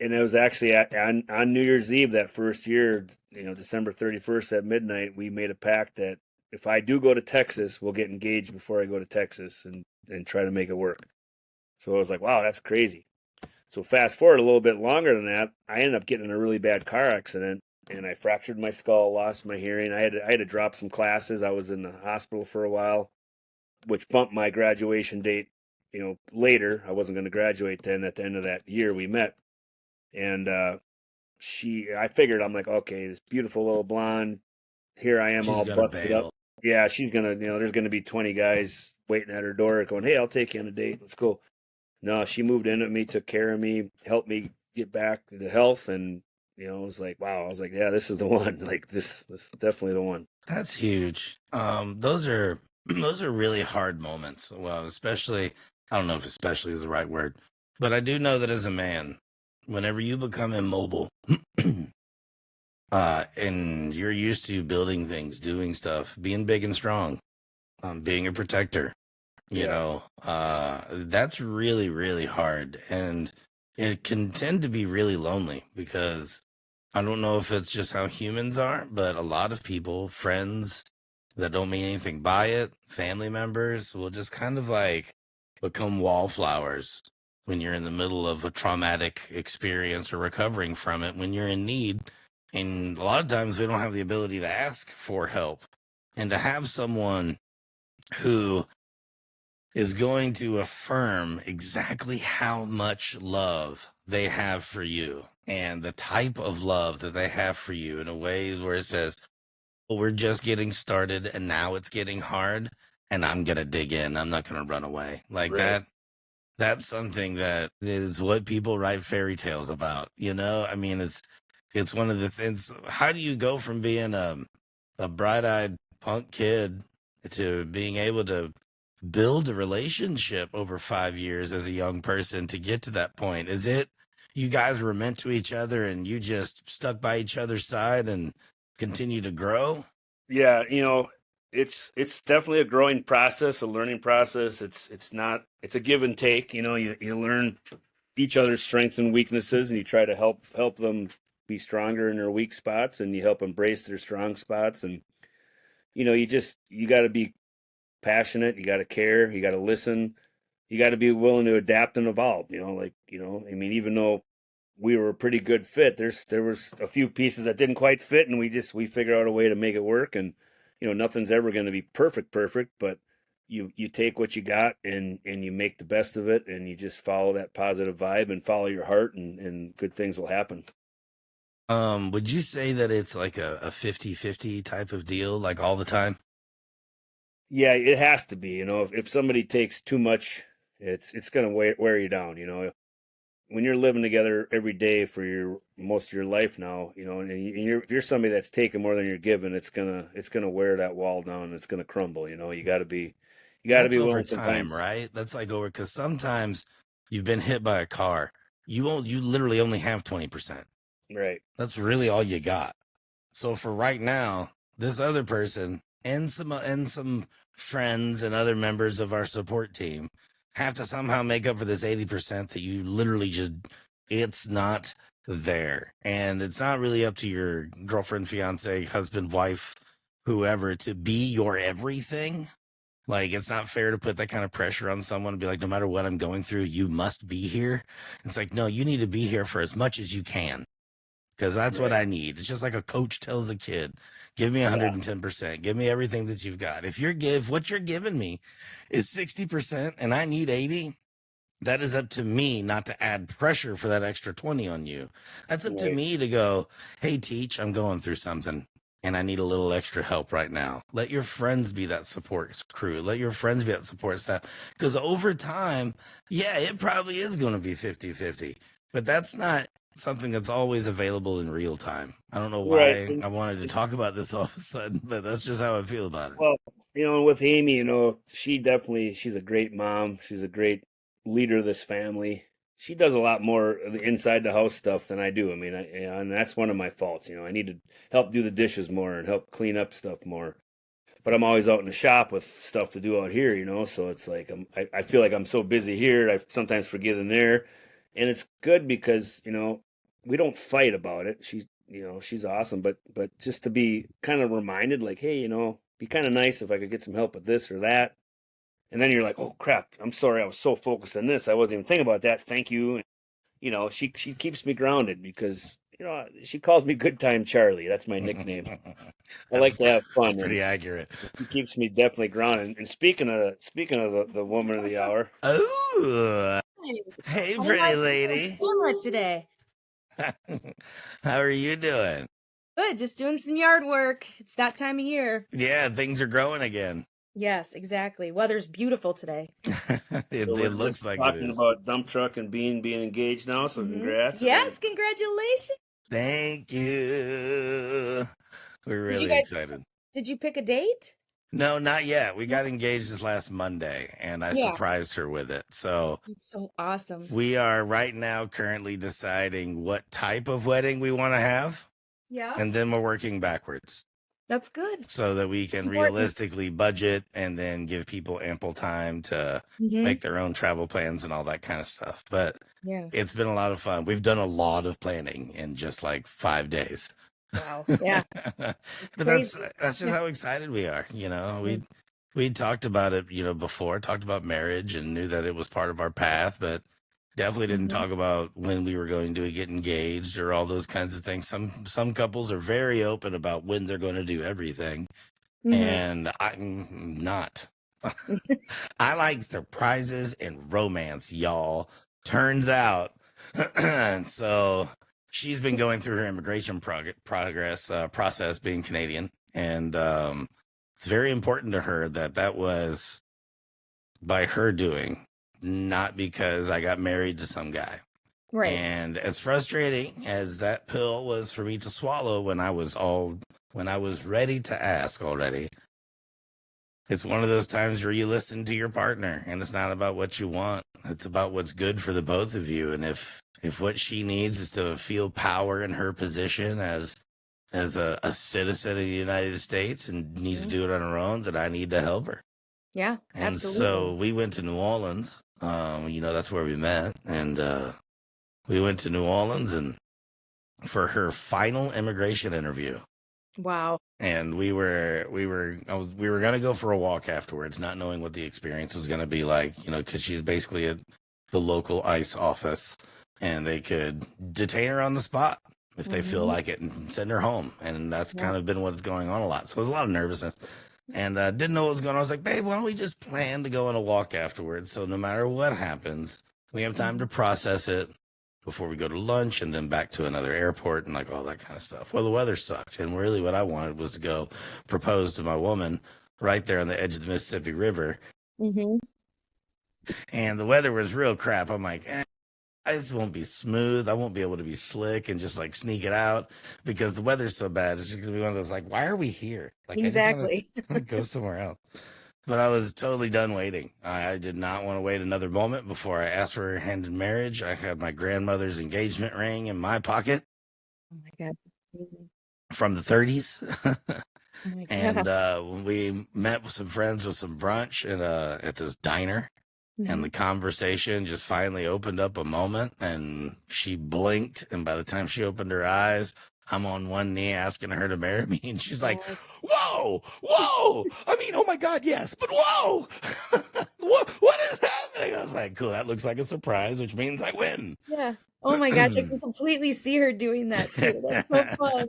and it was actually on New Year's Eve that first year, December 31st at midnight, we made a pact that if I do go to Texas, we'll get engaged before I go to Texas and try to make it work. So I was like, wow, that's crazy. So fast forward a little bit longer than that, I ended up getting in a really bad car accident and I fractured my skull, lost my hearing. I had to drop some classes. I was in the hospital for a while, which bumped my graduation date, later. I wasn't going to graduate then at the end of that year we met. And I figured, I'm like, okay, this beautiful little blonde, here I am She's all gonna busted up. bail. Yeah, she's gonna, there's gonna be 20 guys waiting at her door going, hey, I'll take you on a date. Let's go. No, she moved in with me, took care of me, helped me get back to health. And, it was like, wow. I was like, yeah, this is the one. Like this is definitely the one. That's huge. Those are those are really hard moments. Well, especially I don't know if especially is the right word, but I do know that as a man, whenever you become immobile, and you're used to building things, doing stuff, being big and strong, being a protector, Yeah. that's really, really hard. And it can tend to be really lonely because I don't know if it's just how humans are, but a lot of people, friends that don't mean anything by it, family members will just kind of like become wallflowers when you're in the middle of a traumatic experience or recovering from it when you're in need. And a lot of times we don't have the ability to ask for help and to have someone who is going to affirm exactly how much love they have for you and the type of love that they have for you in a way where it says, well, we're just getting started and now it's getting hard and I'm going to dig in. I'm not going to run away. Like Right. that. That's something that is what people write fairy tales about. I mean, it's one of the things. How do you go from being a bright-eyed punk kid to being able to build a relationship over 5 years as a young person to get to that point? Is it you guys were meant to each other and you just stuck by each other's side and continue to grow? Yeah. It's definitely a growing process, a learning process. It's a give and take. You learn each other's strengths and weaknesses, and you try to help them be stronger in their weak spots, and you help embrace their strong spots. And you got to be passionate, you got to care, you got to listen, you got to be willing to adapt and evolve. I mean, even though we were a pretty good fit, there was a few pieces that didn't quite fit, and we figured out a way to make it work. And nothing's ever going to be perfect, but you take what you got and you make the best of it, and you just follow that positive vibe and follow your heart, and good things will happen. Would you say that it's like a 50-50 type of deal, like all the time? Yeah, it has to be. If somebody takes too much, it's going to wear you down. When you're living together every day for your most of your life now, if you're somebody that's taking more than you're giving, it's gonna wear that wall down. It's gonna crumble. You got to be That's over willing time, sometimes. right? That's like over because sometimes you've been hit by a car. You literally only have 20%. Right. That's really all you got. So for right now, this other person and some friends and other members of our support team have to somehow make up for this 80% that you literally just it's not there. And it's not really up to your girlfriend, fiance, husband, wife, whoever to be your everything. Like, it's not fair to put that kind of pressure on someone and be like, no matter what I'm going through, you must be here. It's like, no, you need to be here for as much as you can because that's what Right. I need. It's just like a coach tells a kid, give me Yeah. 110%. Give me everything that you've got. If what you're giving me is 60% and I need 80, that is up to me not to add pressure for that extra 20 on you. That's up to Right. me to go, hey, teach, I'm going through something and I need a little extra help right now. Let your friends be that support crew. Let your friends be that support staff. Because over time, yeah, it probably is going to be 50-50. But that's not something that's always available in real time. I don't know Right. why I wanted to talk about this all of a sudden, but that's just how I feel about it. Well, with Amy, she's a great mom. She's a great leader of this family. She does a lot more of the inside the house stuff than I do. I mean, and that's one of my faults. I need to help do the dishes more and help clean up stuff more. But I'm always out in the shop with stuff to do out here. So it's like I feel like I'm so busy here. I sometimes forget in there, and it's good because we don't fight about it. She's awesome, but just to be kind of reminded, like, hey, be kind of nice if I could get some help with this or that. And then you're like, oh crap, I'm sorry, I was so focused on this, I wasn't even thinking about that. Thank you. And, she keeps me grounded because she calls me Good Time Charlie. That's my nickname. I like that's to have that's fun, pretty and accurate. she keeps me definitely grounded. And speaking of the woman of the hour, Oh, Hey, hey, I didn't know I pretty was on lady. camera today. How are you doing? Good, just doing some yard work. It's that time of year. Yeah, things are growing again. Yes, exactly. Weather's beautiful today. It so we're looks just like it talking is. about dump truck and being engaged now. So congrats. Yes, congratulations. Thank you. We're Did you really guys excited. did you pick a date? No, not yet. We No. got engaged this last Monday, and I Yeah, surprised her with it. So it's so awesome. we are right now currently deciding what type of wedding we want to have, Yeah, and then we're working backwards that's good. so that we can Important. realistically budget and then give people ample time to make their own travel plans and all that kind of stuff. But Yeah. it's been a lot of fun. We've done a lot of planning in just like 5 days. Wow. Yeah. But It's crazy. that's just how excited we are. We talked about it, before, talked about marriage and knew that it was part of our path, but definitely didn't Mhm. talk about when we were going to get engaged or all those kinds of things. Some couples are very open about when they're going to do everything, Mhm. and I'm not. I like surprises and romance, y'all. Turns out, and so she's been going through her immigration process, being Canadian, and it's very important to her that was by her doing, not because I got married to some guy. Right. And as frustrating as that pill was for me to swallow when I was ready to ask already, it's one of those times where you listen to your partner and it's not about what you want. It's about what's good for the both of you. And if what she needs is to feel power in her position as a citizen of the United States and needs to Mhm. do it on her own, then I need to help her. Yeah, And absolutely. so we went to New Orleans. That's where we met. And we went to New Orleans and for her final immigration interview. Wow. And we were gonna go for a walk afterwards, not knowing what the experience was gonna be like, because she's basically at the local ICE office, and they could detain her on the spot if they feel Mhm. like it and send her home. And that's Yeah. kind of been what's going on a lot. So it was a lot of nervousness, and didn't know what was going on. I was like, babe, why don't we just plan to go on a walk afterwards? So no matter what happens, we have time to process it before we go to lunch and then back to another airport and like all that kind of stuff. Well, the weather sucked. And really what I wanted was to go propose to my woman right there on the edge of the Mississippi River. Mhm. And the weather was real crap. I'm like, this won't be smooth. I won't be able to be slick and just like sneak it out because the weather's so bad. It's just gonna be one of those like, why are we here? Like, Exactly. I just want to go somewhere else. But I was totally done waiting. I did not want to wait another moment before I asked for her hand in marriage. I had my grandmother's engagement ring in my pocket Oh my God. Mhm. from the 30s. Oh my And gosh. we met with some friends with some brunch at this diner. And Mhm. the conversation just finally opened up a moment, and she blinked. And by the time she opened her eyes, I'm on one knee asking her to marry me. And she's like, Oh, whoa, whoa. I mean, oh my God, yes, but whoa. what is happening? I was like, cool, that looks like a surprise, which means I win. yeah. Oh my gosh, I can completely see her doing that too. That's so fun.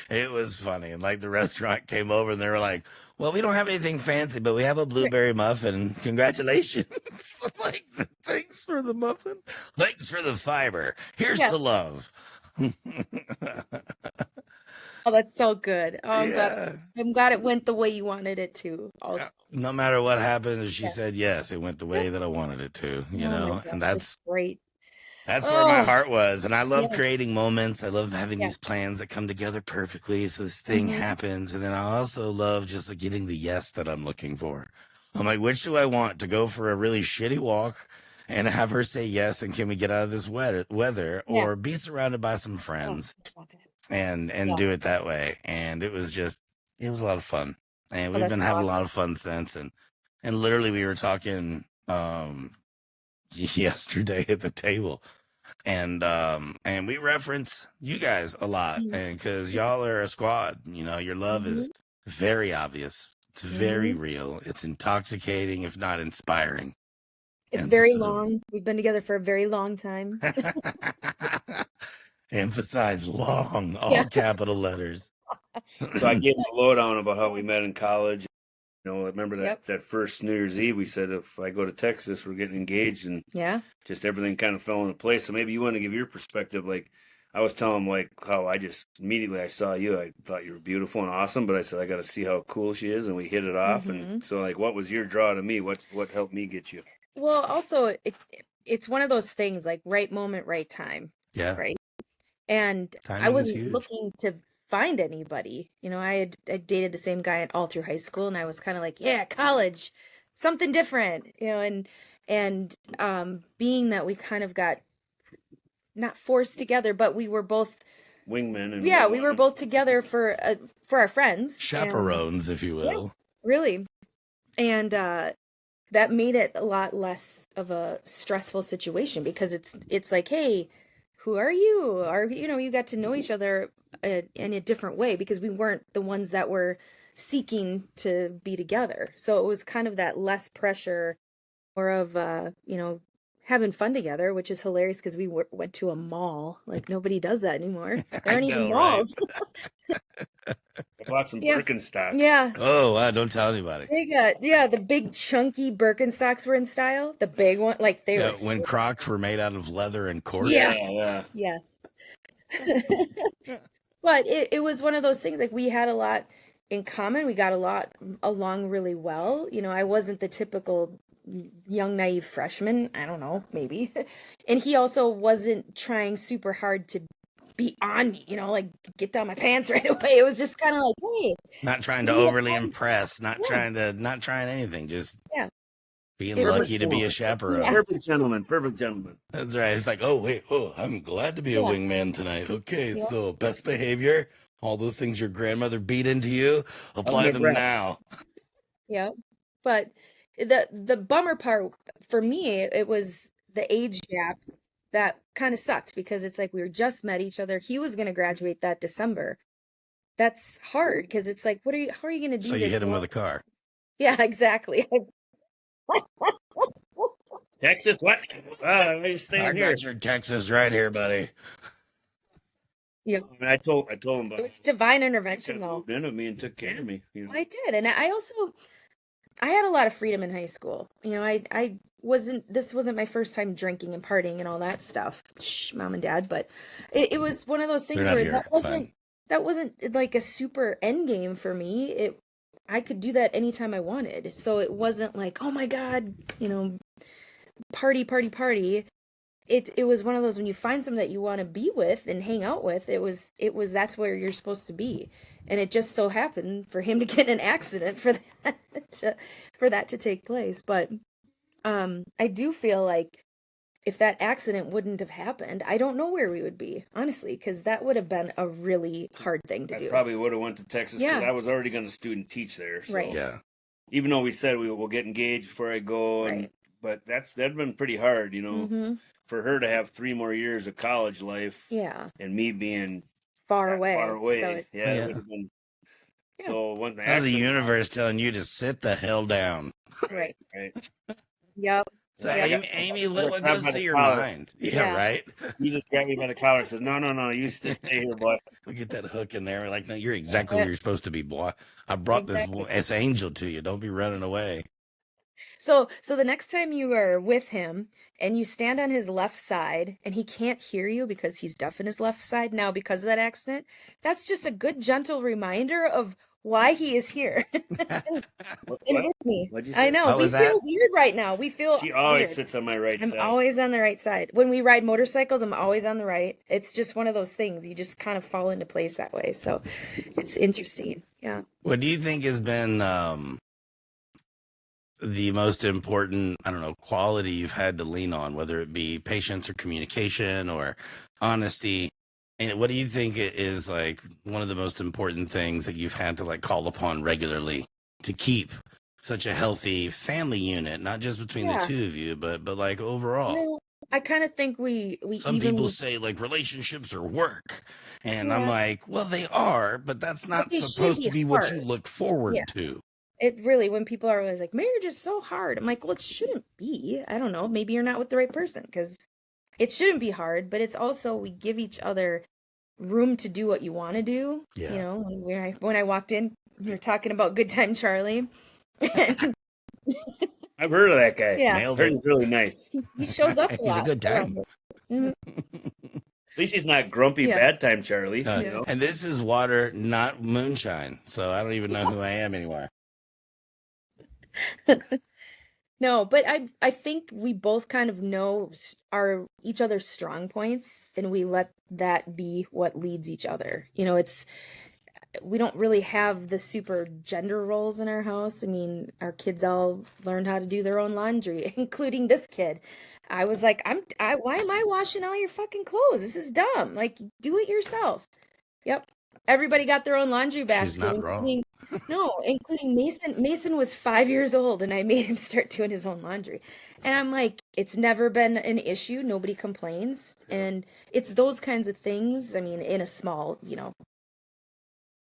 It was funny. And like the restaurant came over and they were like, well, we don't have anything fancy, but we have a blueberry muffin. Congratulations. I'm like, thanks for the muffin. Thanks for the fiber. Here's Yeah. the love. Oh, that's so good. Oh, Yeah. I'm glad it went the way you wanted it to. Also. No matter what happened, she Yeah. said yes. It went the way that I wanted it to, Oh my and gosh, that's great. That's where my Oh, heart was. And I love yeah, creating moments. I love having yeah. these plans that come together perfectly. So this thing Mhm. happens. And then I also love just like, getting the yes that I'm looking for. I'm like, which do I want? To go for a really shitty walk and have her say yes? And can we get out of this weather, Yeah. or be surrounded by some Oh, friends it's walking. and Yeah. do it that way? And it was a lot of fun. And Oh, we've been that's having a lot awesome. of fun since. And literally we were talking, yesterday at the table, and we reference you guys a lot, Mhm. and because y'all are a squad, your love is Mhm. very obvious, it's very Mhm. real, it's intoxicating if not inspiring. It's very Emphasis. long. We've been together for a very long time. Emphasize long, Yeah. all capital letters. So I gave him a lowdown about how we met in college. I remember Yep. that first New Year's Eve, we said if I go to Texas, we're getting engaged, and Yeah. just everything kind of fell into place. So maybe you want to give your perspective. Like I was telling him, like how I just immediately I saw you, I thought you were beautiful and awesome, but I said I got to see how cool she is, and we hit it off. And Mhm. so, like, what was your draw to me? What helped me get you? Well, also it's one of those things like right moment, right time, Yeah, right? And I timing is wasn't huge. looking to find anybody. I dated the same guy all through high school, and I was kind of like, yeah, college, something different, and being that we kind of got not forced together, but we were both, Wingman and yeah, we were whatnot. both together for our friends, and Chaperones, if you yeah, will. really, and that made it a lot less of a stressful situation because it's like, hey, who are you? You got to know each other in a different way because we weren't the ones that were seeking to be together. So it was kind of that less pressure, more of having fun together, which is hilarious because we went to a mall. Like nobody does that anymore. There I aren't even know, right? malls. I bought some Yeah. Birkenstocks. Yeah. Oh, wow, don't tell anybody. They got, yeah, the big chunky Birkenstocks were in style. The big one, like they Yeah, were when thick. Crocs were made out of leather and cork. Yeah, Yes. yeah. Yes. But it was one of those things, like we had a lot in common. We got a lot along really well. I wasn't the typical young naive freshman. I don't know, maybe. And he also wasn't trying super hard to be on me, like get down my pants right away. It was just kind of like, hey, Not trying to we have overly fun. impress, Yeah, not trying anything, just yeah. being It was, lucky to be a yeah, chaperone. Perfect gentleman. Perfect gentleman. That's right. It's like, oh wait, oh, I'm glad to be a yeah, wingman tonight. Okay, yeah, so best behavior, all those things your grandmother beat into you, Hold apply my them breath. now. yeah. But the bummer part for me, it was the age gap that kind of sucked because it's like we were just met each other. He was going to graduate that December. That's hard because it's like, how are you going to So do you this? hit him with a car. Yeah, exactly. Texas, what? Why are you I staying here? got your Texas right here, buddy. Yeah, I mean, I told him, it but was divine he intervention kind of though. moved in with me and took care of me. I did. And I had a lot of freedom in high school. This wasn't my first time drinking and partying and all that stuff. Shh, mom and dad, but it was one of those They're things not where here. It's fine. that wasn't like a super end game for me. I could do that anytime I wanted. So it wasn't like, oh my God, party, party, party. It was one of those when you find someone that you want to be with and hang out with, it was that's where you're supposed to be. And it just so happened for him to get in an accident for that to take place. But I do feel like if that accident wouldn't have happened, I don't know where we would be, honestly, because that would have been a really hard thing to I do. probably would have went to Texas because Yeah, I was already going to student teach there. So right, Yeah. even though we said we will get engaged before I go, right. but that'd been pretty hard, Mm-hmm. for her to have 3 more years of college life Yeah, and me being far that away. far So away. Yeah, it Yeah. would have been. yeah, So when the That was the accident universe telling you to sit the hell down. right. right? Yep. So, I Yep. got Amy, I got what grabbed goes by through the your collar. mind? Yeah, Yeah. right? He just grabbed me by the collar and said, No, you stay here, boy. We get that hook in there. We're like, no, you're exactly where Yeah, you're supposed to be, boy. I brought exactly. this angel to you. Don't be running away. So the next time you are with him and you stand on his left side and he can't hear you because he's deaf in his left side now because of that accident, that's just a good gentle reminder of why he is here and What? with me. What'd you I say? know What we was that? feel weird right now. We feel She always weird. sits on my right I'm side. always on the right side. When we ride motorcycles, I'm always on the right. It's just one of those things. You just kind of fall into place that way. So it's interesting. Yeah. What do you think has been the most important, I don't know, quality you've had to lean on, whether it be patience or communication or honesty? And what do you think is like one of the most important things that you've had to like call upon regularly to keep such a healthy family unit, not just between the Yeah. two of you, but like overall? Well, I kind of think we Some people evenly, say like relationships are work. And I'm yeah, like, well, they are, but that's but not they shouldn't supposed to be be what you hard. look Yeah. forward to. It really, when people are always like, marriage is so hard. I'm like, well, it shouldn't be. I don't know. Maybe you're not with the right person because it shouldn't be hard, but it's also we give each other room to do what you want to do. You Yeah. know, when I walked in, we were talking about Good Time Charlie. And I've heard of that guy. yeah, Nailed Heard it. he's really nice. he shows up a He's a lot good around time. here. Mhm. At least he's not grumpy Yeah. bad time Charlie. Uh, You know. and this is water, not moonshine. So I don't even know who I am anymore. No, but I think we both kind of know our each other's strong points and we let that be what leads each other. You know, it's we don't really have the super gender roles in our house. I mean, our kids all learned how to do their own laundry, including this kid. I was like, why am I washing all your fucking clothes? This is dumb. Like, do it yourself. Yep. Everybody got their own laundry She's basket, not wrong. including no, including Mason. Mason was 5 years old and I made him start doing his own laundry. And I'm like, it's never been an issue. Nobody complains. And it's those kinds of things. I mean, in a small,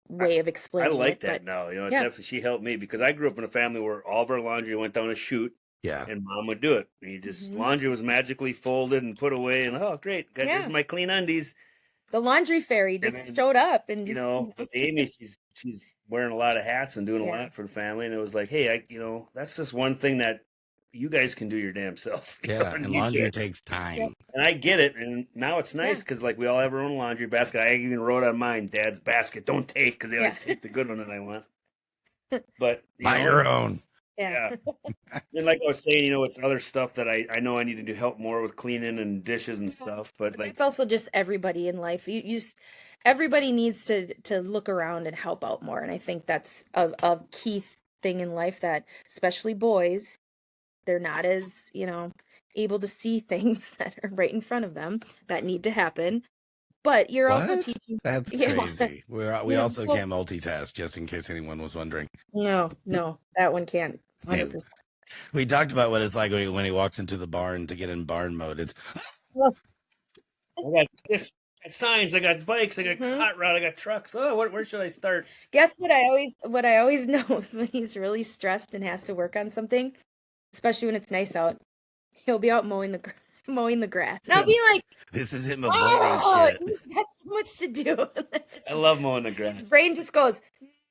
way of I explaining like it, that but now. You know, it yeah. definitely she helped me because I grew up in a family where all of our laundry went down a chute Yeah. and mom would do it. And you just Mhm. laundry was magically folded and put away and oh great, there's Yeah. my clean undies. The laundry fairy And just then, showed up and you just, know, with Amy, she's wearing a lot of hats and doing a yeah. lot for the family. And it was like, hey, that's just one thing that you guys can do your damn self. Yeah. And You laundry can't. takes time. Yep. And I get it. And now it's nice Yeah. because like we all have our own laundry basket. I even wrote on mine, Dad's basket, don't take because they always Yeah. take the good one that I want. But Buy your own. Yeah. yeah. And like I was saying, it's other stuff that I know I need to do help more with cleaning and dishes and stuff. But But like, that's also just everybody in life. Everybody needs to look around and help out more. And I think that's a key thing in life that especially boys, they're not as, able to see things that are right in front of them that need to happen. But you're also What? teaching, That's yeah, crazy. We also so can't multitask, just in case anyone was wondering. no, that one can't. Yeah. 100%. We talked about what it's like when he walks into the barn to get in barn mode. It's I got this. I got signs. I got bikes. I got Mhm. hot rod. I got trucks. Oh, where should I start? Guess what I always know is when he's really stressed and has to work on something, especially when it's nice out, he'll be out mowing the grass. And I'll be like, this is him avoiding oh, shit. he's got so much to do. I love mowing the grass. His brain just goes,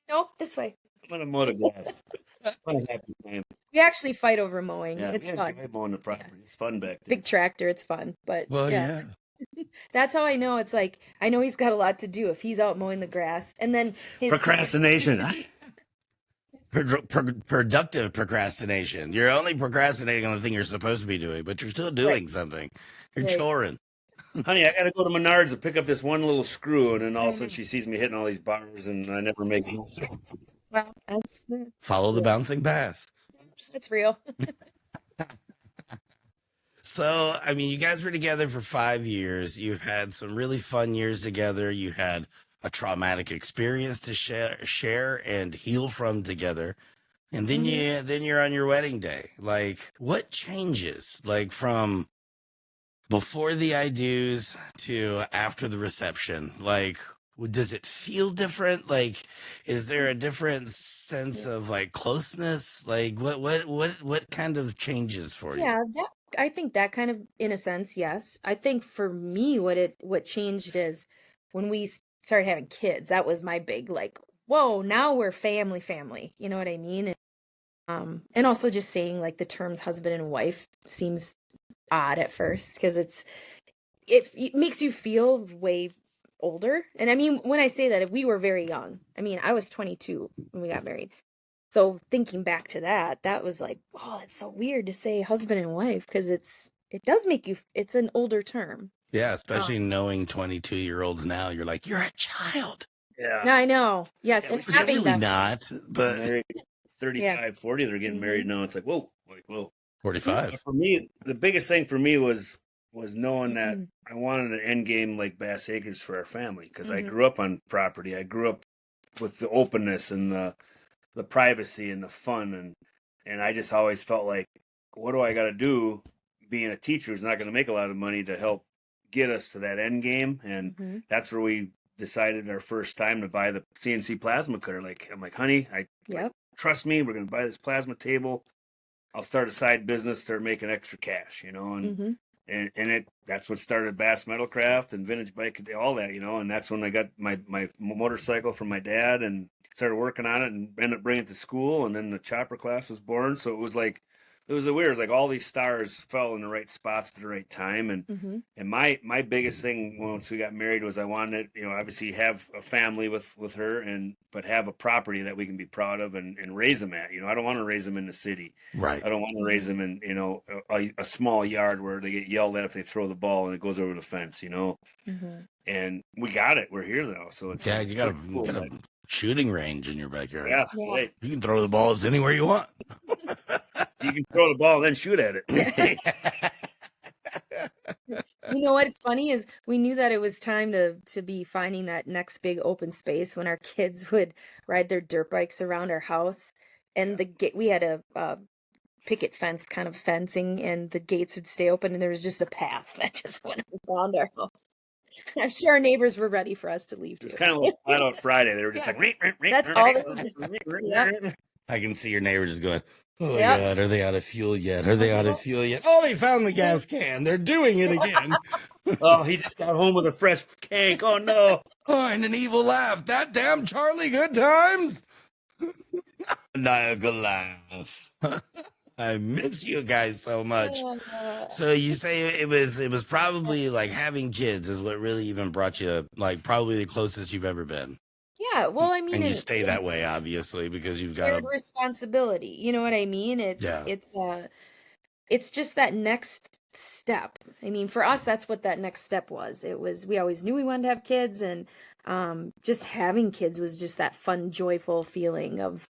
nope, this way. I'm gonna mow the grass. What a happy time. We actually fight over mowing. Yeah, It's yeah, fun. I mowing the property. It's fun back there. Big tractor, it's fun. But Well, yeah, yeah. that's how I know. It's like I know he's got a lot to do if he's out mowing the grass, and then his Procrastination. Productive procrastination. You're only procrastinating on the thing you're supposed to be doing, but you're still doing something. You're Right. choring. Honey, I gotta go to Menards and pick up this one little screw, and then all of a sudden she sees me hitting all these bars, and I never make it. Well, Follow the bouncing bass. that's real. So, I mean, you guys were together for 5 years. You've had some really fun years together. You had a traumatic experience to share and heal from together. And then you're on your wedding day. Like, what changes? Like from before the I do's to after the reception? Like, does it feel different? Like, is there a different sense of like closeness? Like, what kind of changes for you? Yeah, I think that kind of, in a sense, yes. I think for me, what changed is when we started having kids. That was my big like, whoa, now we're family. You know what I mean? And also just saying like the terms husband and wife seems odd at first because it makes you feel way older. And I mean, when I say that, if we were very young, I mean, I was 22 when we got married. So thinking back to that, that was like, oh, it's so weird to say husband and wife because it does make you, it's an older term. Yeah, especially knowing 22-year-olds now, you're like, you're a child. Yeah. I know. Yes. Yeah, And which Which having really that. not, but Married 35, Yeah. 40, they're getting married Mhm. now. It's like, whoa, like, whoa. 45. For me, the biggest thing for me was knowing that Mhm. I wanted an end game like Bass Acres for our family because I Mhm. grew up on property. I grew up with the openness and the privacy and the fun and I just always felt like, what do I got to do? Being a teacher is not going to make a lot of money to help get us to that end game, and Mhm. that's where we decided our first time to buy the CNC plasma cutter. Like I'm like, honey, Yep. trust me, we're going to buy this plasma table. I'll start a side business, start making extra cash, and Mhm. that's what started Bass Metalcraft and Vintage Bike, all that, and that's when I got my motorcycle from my dad and started working on it and ended up bringing it to school, and then the chopper class was born. So it was a weird, like all these stars fell in the right spots at the right time, and Mhm. and my biggest thing once we got married was I wanted, obviously have a family with her, but have a property that we can be proud of and raise them at. I don't want to raise them in the city. Right. I don't want to raise them in, a small yard where they get yelled at if they throw the ball and it goes over the fence, Mhm. And we got it. We're here now, so it's Yeah, it's you got pretty cool. a shooting range in your backyard. Yeah, Yeah. right. You can throw the balls anywhere you want. You can throw the ball and then shoot at it. You know what? It's funny is we knew that it was time to be finding that next big open space when our kids would ride their dirt bikes around our house, and we had a picket fence kind of fencing, and the gates would stay open, and there was just a path that just went around our house. I'm sure our neighbors were ready for us to leave It's too. kind of like Flat Out Friday. They were just Yeah. like, "Ring, ring, ring, That's ring, all ring, they would do. ring, ring, Yep. ring, ring." I can see your neighbor just going, oh my Yep. God, are they out of fuel yet? Are they out of fuel yet? Oh, they found the gas can. They're doing it again. Oh, he just got home with a fresh cake. Oh no. Oh, and an evil laugh. That damn Charlie Good Times. Maniacal laugh. I miss you guys so much. So you say it was probably like having kids is what really even brought you like probably the closest you've ever been. Yeah, well, I mean, And you stay that way obviously because you've got shared a responsibility. You know what I mean? yeah. It's just that next step. I mean, for us, that's what that next step was. It was, we always knew we wanted to have kids, and just having kids was just that fun, joyful feeling of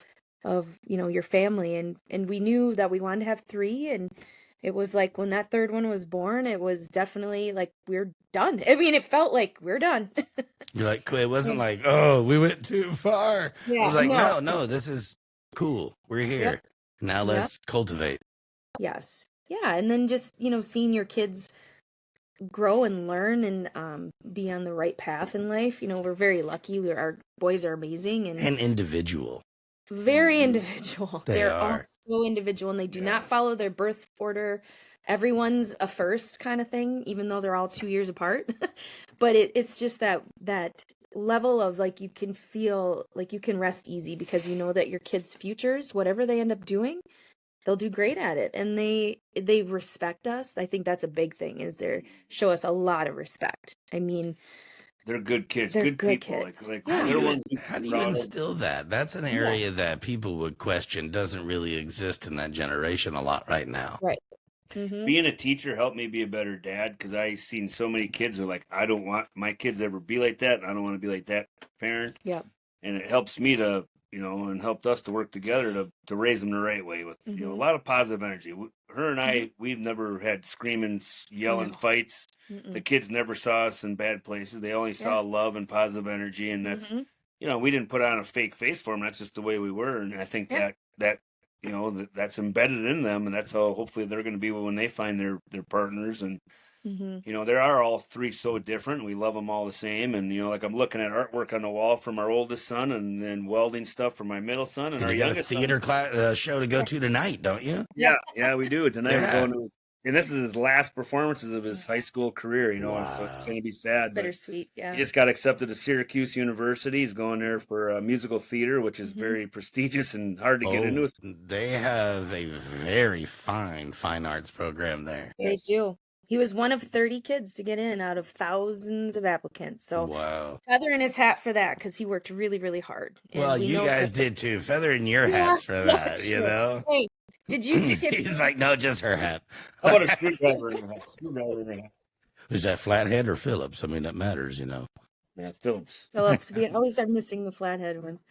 your family, and we knew that we wanted to have three, and it was like when that third one was born, it was definitely like we're done. I mean, it felt like we're done. You're like it wasn't like, oh, we went too far. It Yeah, was like, no. no, this is cool. We're here. Yep. Now Yep. let's cultivate. Yes. Yeah, and then just, seeing your kids grow and learn and be on the right path in life. We're very lucky. Our boys are amazing and And individual. very individual. They They're all are. so individual, and they do Yeah. not follow their birth order. Everyone's a first kind of thing, even though they're all 2 years apart. But it's just that level of like you can feel like you can rest easy because you know that your kids' futures, whatever they end up doing, they'll do great at it, and they respect us. I think that's a big thing is they show us a lot of respect. I mean, They're good kids, they're good good people. kids. Like Yeah. they're ones you How can do be you proud of. instill that? That's an area that people would question doesn't really exist in that generation a lot right now. Right. Mm-hmm. Being a teacher helped me be a better dad because I seen so many kids who are like, I don't want my kids to ever be like that, and I don't want to be like that parent. Yeah. And it helps me to, and helped us to work together to raise them the right way with, a Mhm. lot of positive energy. Her and I, we've never had screaming, yelling No. fights. Mm-mm. The kids never saw us in bad places. They only saw love and positive energy, and that's, Mhm. we didn't put on a fake face for them. That's just the way we were, and I think Yeah. that that's embedded in them, and that's how hopefully they're going to be when they find their partners. And Mhm. there are all three so different. We love them all the same, and like I'm looking at artwork on the wall from our oldest son, and then welding stuff from my middle son, and And our you got a youngest theater son. show to go to tonight, don't you? Yeah, we do. Tonight Yeah. we're going to and this is his last performances of his high school career, and so it's Wow. going to be sad. But Bittersweet, he yeah. just got accepted to Syracuse University. He's going there for musical theater, which is Mhm. very prestigious and hard to get Oh, into. they have a very fine arts program there. They Yes. do. He was one of 30 kids to get in out of thousands of applicants. So Wow. feather in his hat for that because he worked really, really hard. And Well, we you know guys that. did too. Feather in your Yeah, hats for that, that's you true. know? Hey, did you see him? He's like, no, just her hat. How about a screwdriver in your hat? Screwdriver in your hat. Is that Flathead or Phillips? I mean, that matters, you know. Yeah, Phillips. Phillips? We always are missing the flathead ones.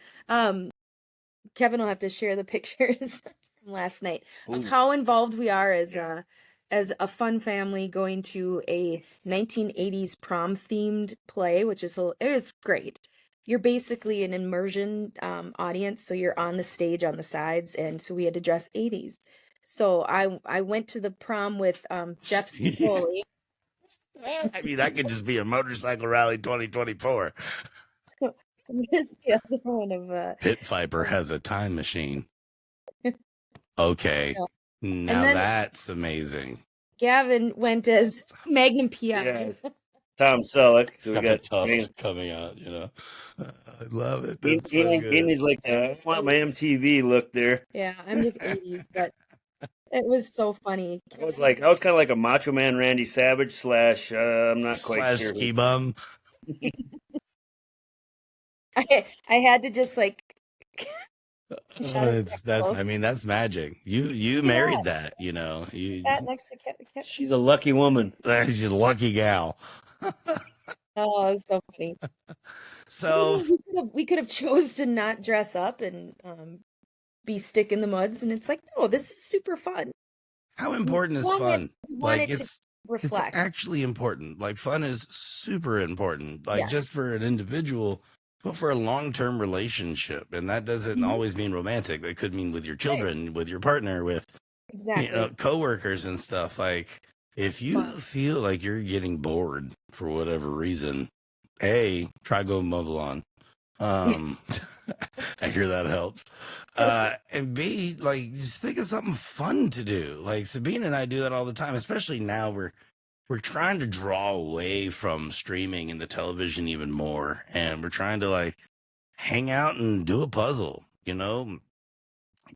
Kevin will have to share the pictures from last night of Ooh. how involved we are as a fun family going to a 1980s prom themed play, which is it was great. You're basically an immersion audience, so you're on the stage on the sides, and so we had to dress 80s. So I went to the prom with Jeff Spicoli. I mean, that could just be a motorcycle rally 2024. There's the other one of Pit Viper has a time machine. Okay. Now then- that's amazing. Gavin went as Magnum PI. Yeah. Tom Selleck. So we Got got the tuft Amy- coming out, you know. I love it. Amy- That's so good. Amy's like, I want my MTV look there. Yeah, I'm just 80s, but it was so funny. I was kind of like a Macho Man Randy Savage / I'm not quite Slash sure. ski bum. I had to just like That's magic. You married that, you know. You that next to Kevin. She's a lucky woman. That's your lucky gal. Oh, it was so funny. So we could have chose to not dress up and be stick in the muds, and it's like, no, this is super fun. how important is We fun? wanted Like to it's reflect. actually important. Like fun is super important. Like Yes. just for an individual, but for a long-term relationship. And that doesn't Mhm. always mean romantic. That could mean with your children, with your partner, with Exactly. coworkers and stuff. Like if you Fun. feel like you're getting bored for whatever reason, A, try go mow the lawn. I hear that helps. And B, like just think of something fun to do. Like Sabine and I do that all the time, especially now we're trying to draw away from streaming and the television even more. And we're trying to like hang out and do a puzzle, you know,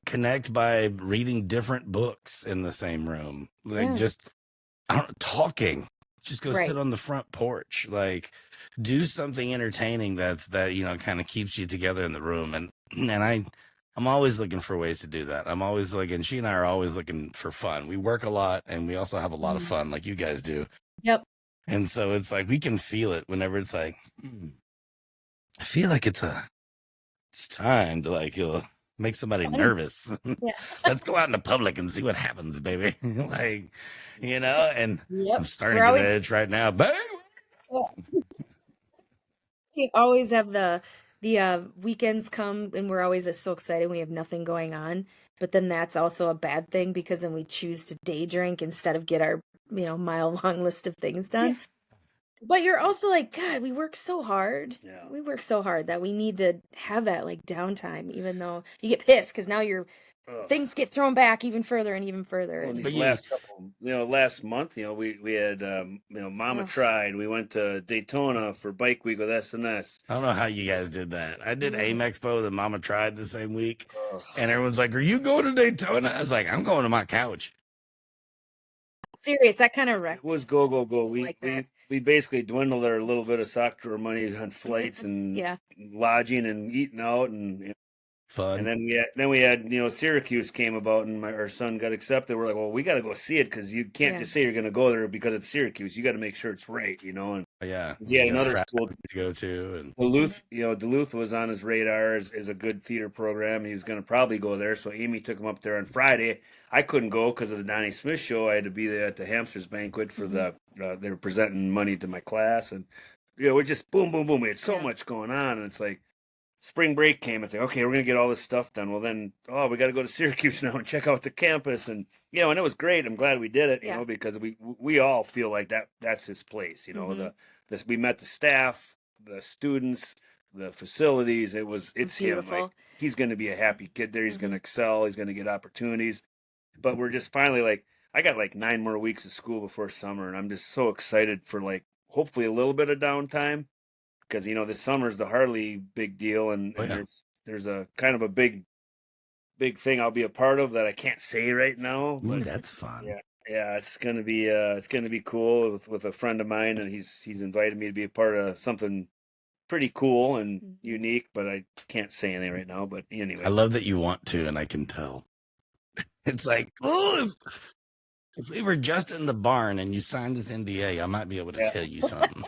connect by reading different books in the same room. Like Yeah. just I don't know, talking. Just go Right. sit on the front porch. Like do something entertaining that kind of keeps you together in the room. And I'm always looking for ways to do that. I'm always looking, she and I are always looking for fun. We work a lot and we also have a lot of fun like you guys do. Yep. And so it's like we can feel it whenever it's like, I feel like it's time to like make somebody nervous. Yeah. Let's go out in the public and see what happens, baby. Like, and Yep. I'm starting We're to get always- an itch right now. Bang! We always have the weekends come and we're always so excited we have nothing going on, but then that's also a bad thing because then we choose to day drink instead of get our mile long list of things done. But you're also like, God, we work so hard. Yeah. We work so hard that we need to have that like downtime, even though you get pissed because now things get thrown back even further and even further. Well, And- these last couple, last month, we had, Mama Ugh. Tried. We went to Daytona for Bike Week with S&S. I don't know how you guys did that. I did AIM Expo that Mama tried the same week. Ugh. And everyone's like, are you going to Daytona? I was like, I'm going to my couch. Serious, that kind of wrecked. It was go. We Like that. we basically dwindled our little bit of sock drawer money on flights and Yeah. lodging and eating out and Fun. then we had Syracuse came about and our son got accepted. We're like, well, we got to go see it because you can't Yeah. just say you're going to go there because it's Syracuse. You got to make sure it's right, And Yeah. he had You got another frat school. to go to. And Duluth was on his radar as a good theater program. He was going to probably go there, so Amy took him up there on Friday. I couldn't go because of the Donnie Smith show. I had to be there at the Hamsters banquet for they were presenting money to my class, and we're just boom, boom, boom. We had so much going on, and it's like spring break came. It's like, okay, we're gonna get all this stuff done. Well, then, we got to go to Syracuse now and check out the campus, and and it was great. I'm glad we did it, because we all feel like that's his place. We met the staff, the students, the facilities. It's him. Beautiful. Like, he's going to be a happy kid there. He's going to excel. He's going to get opportunities. But we're just finally like, I got like 9 more weeks of school before summer, and I'm just so excited for like hopefully a little bit of downtime because this summer is the Harley big deal, and, Oh and yeah. there's a kind of a big thing I'll be a part of that I can't say right now, Ooh, but that's fun. yeah, yeah, it's gonna be cool with a friend of mine, and he's invited me to be a part of something pretty cool and Mhm. unique, but I can't say anything right now. But I anyway, love that you want to, and I can tell. It's like, oh, if we were just in the barn and you signed this NDA, I might be able to yeah, tell you something.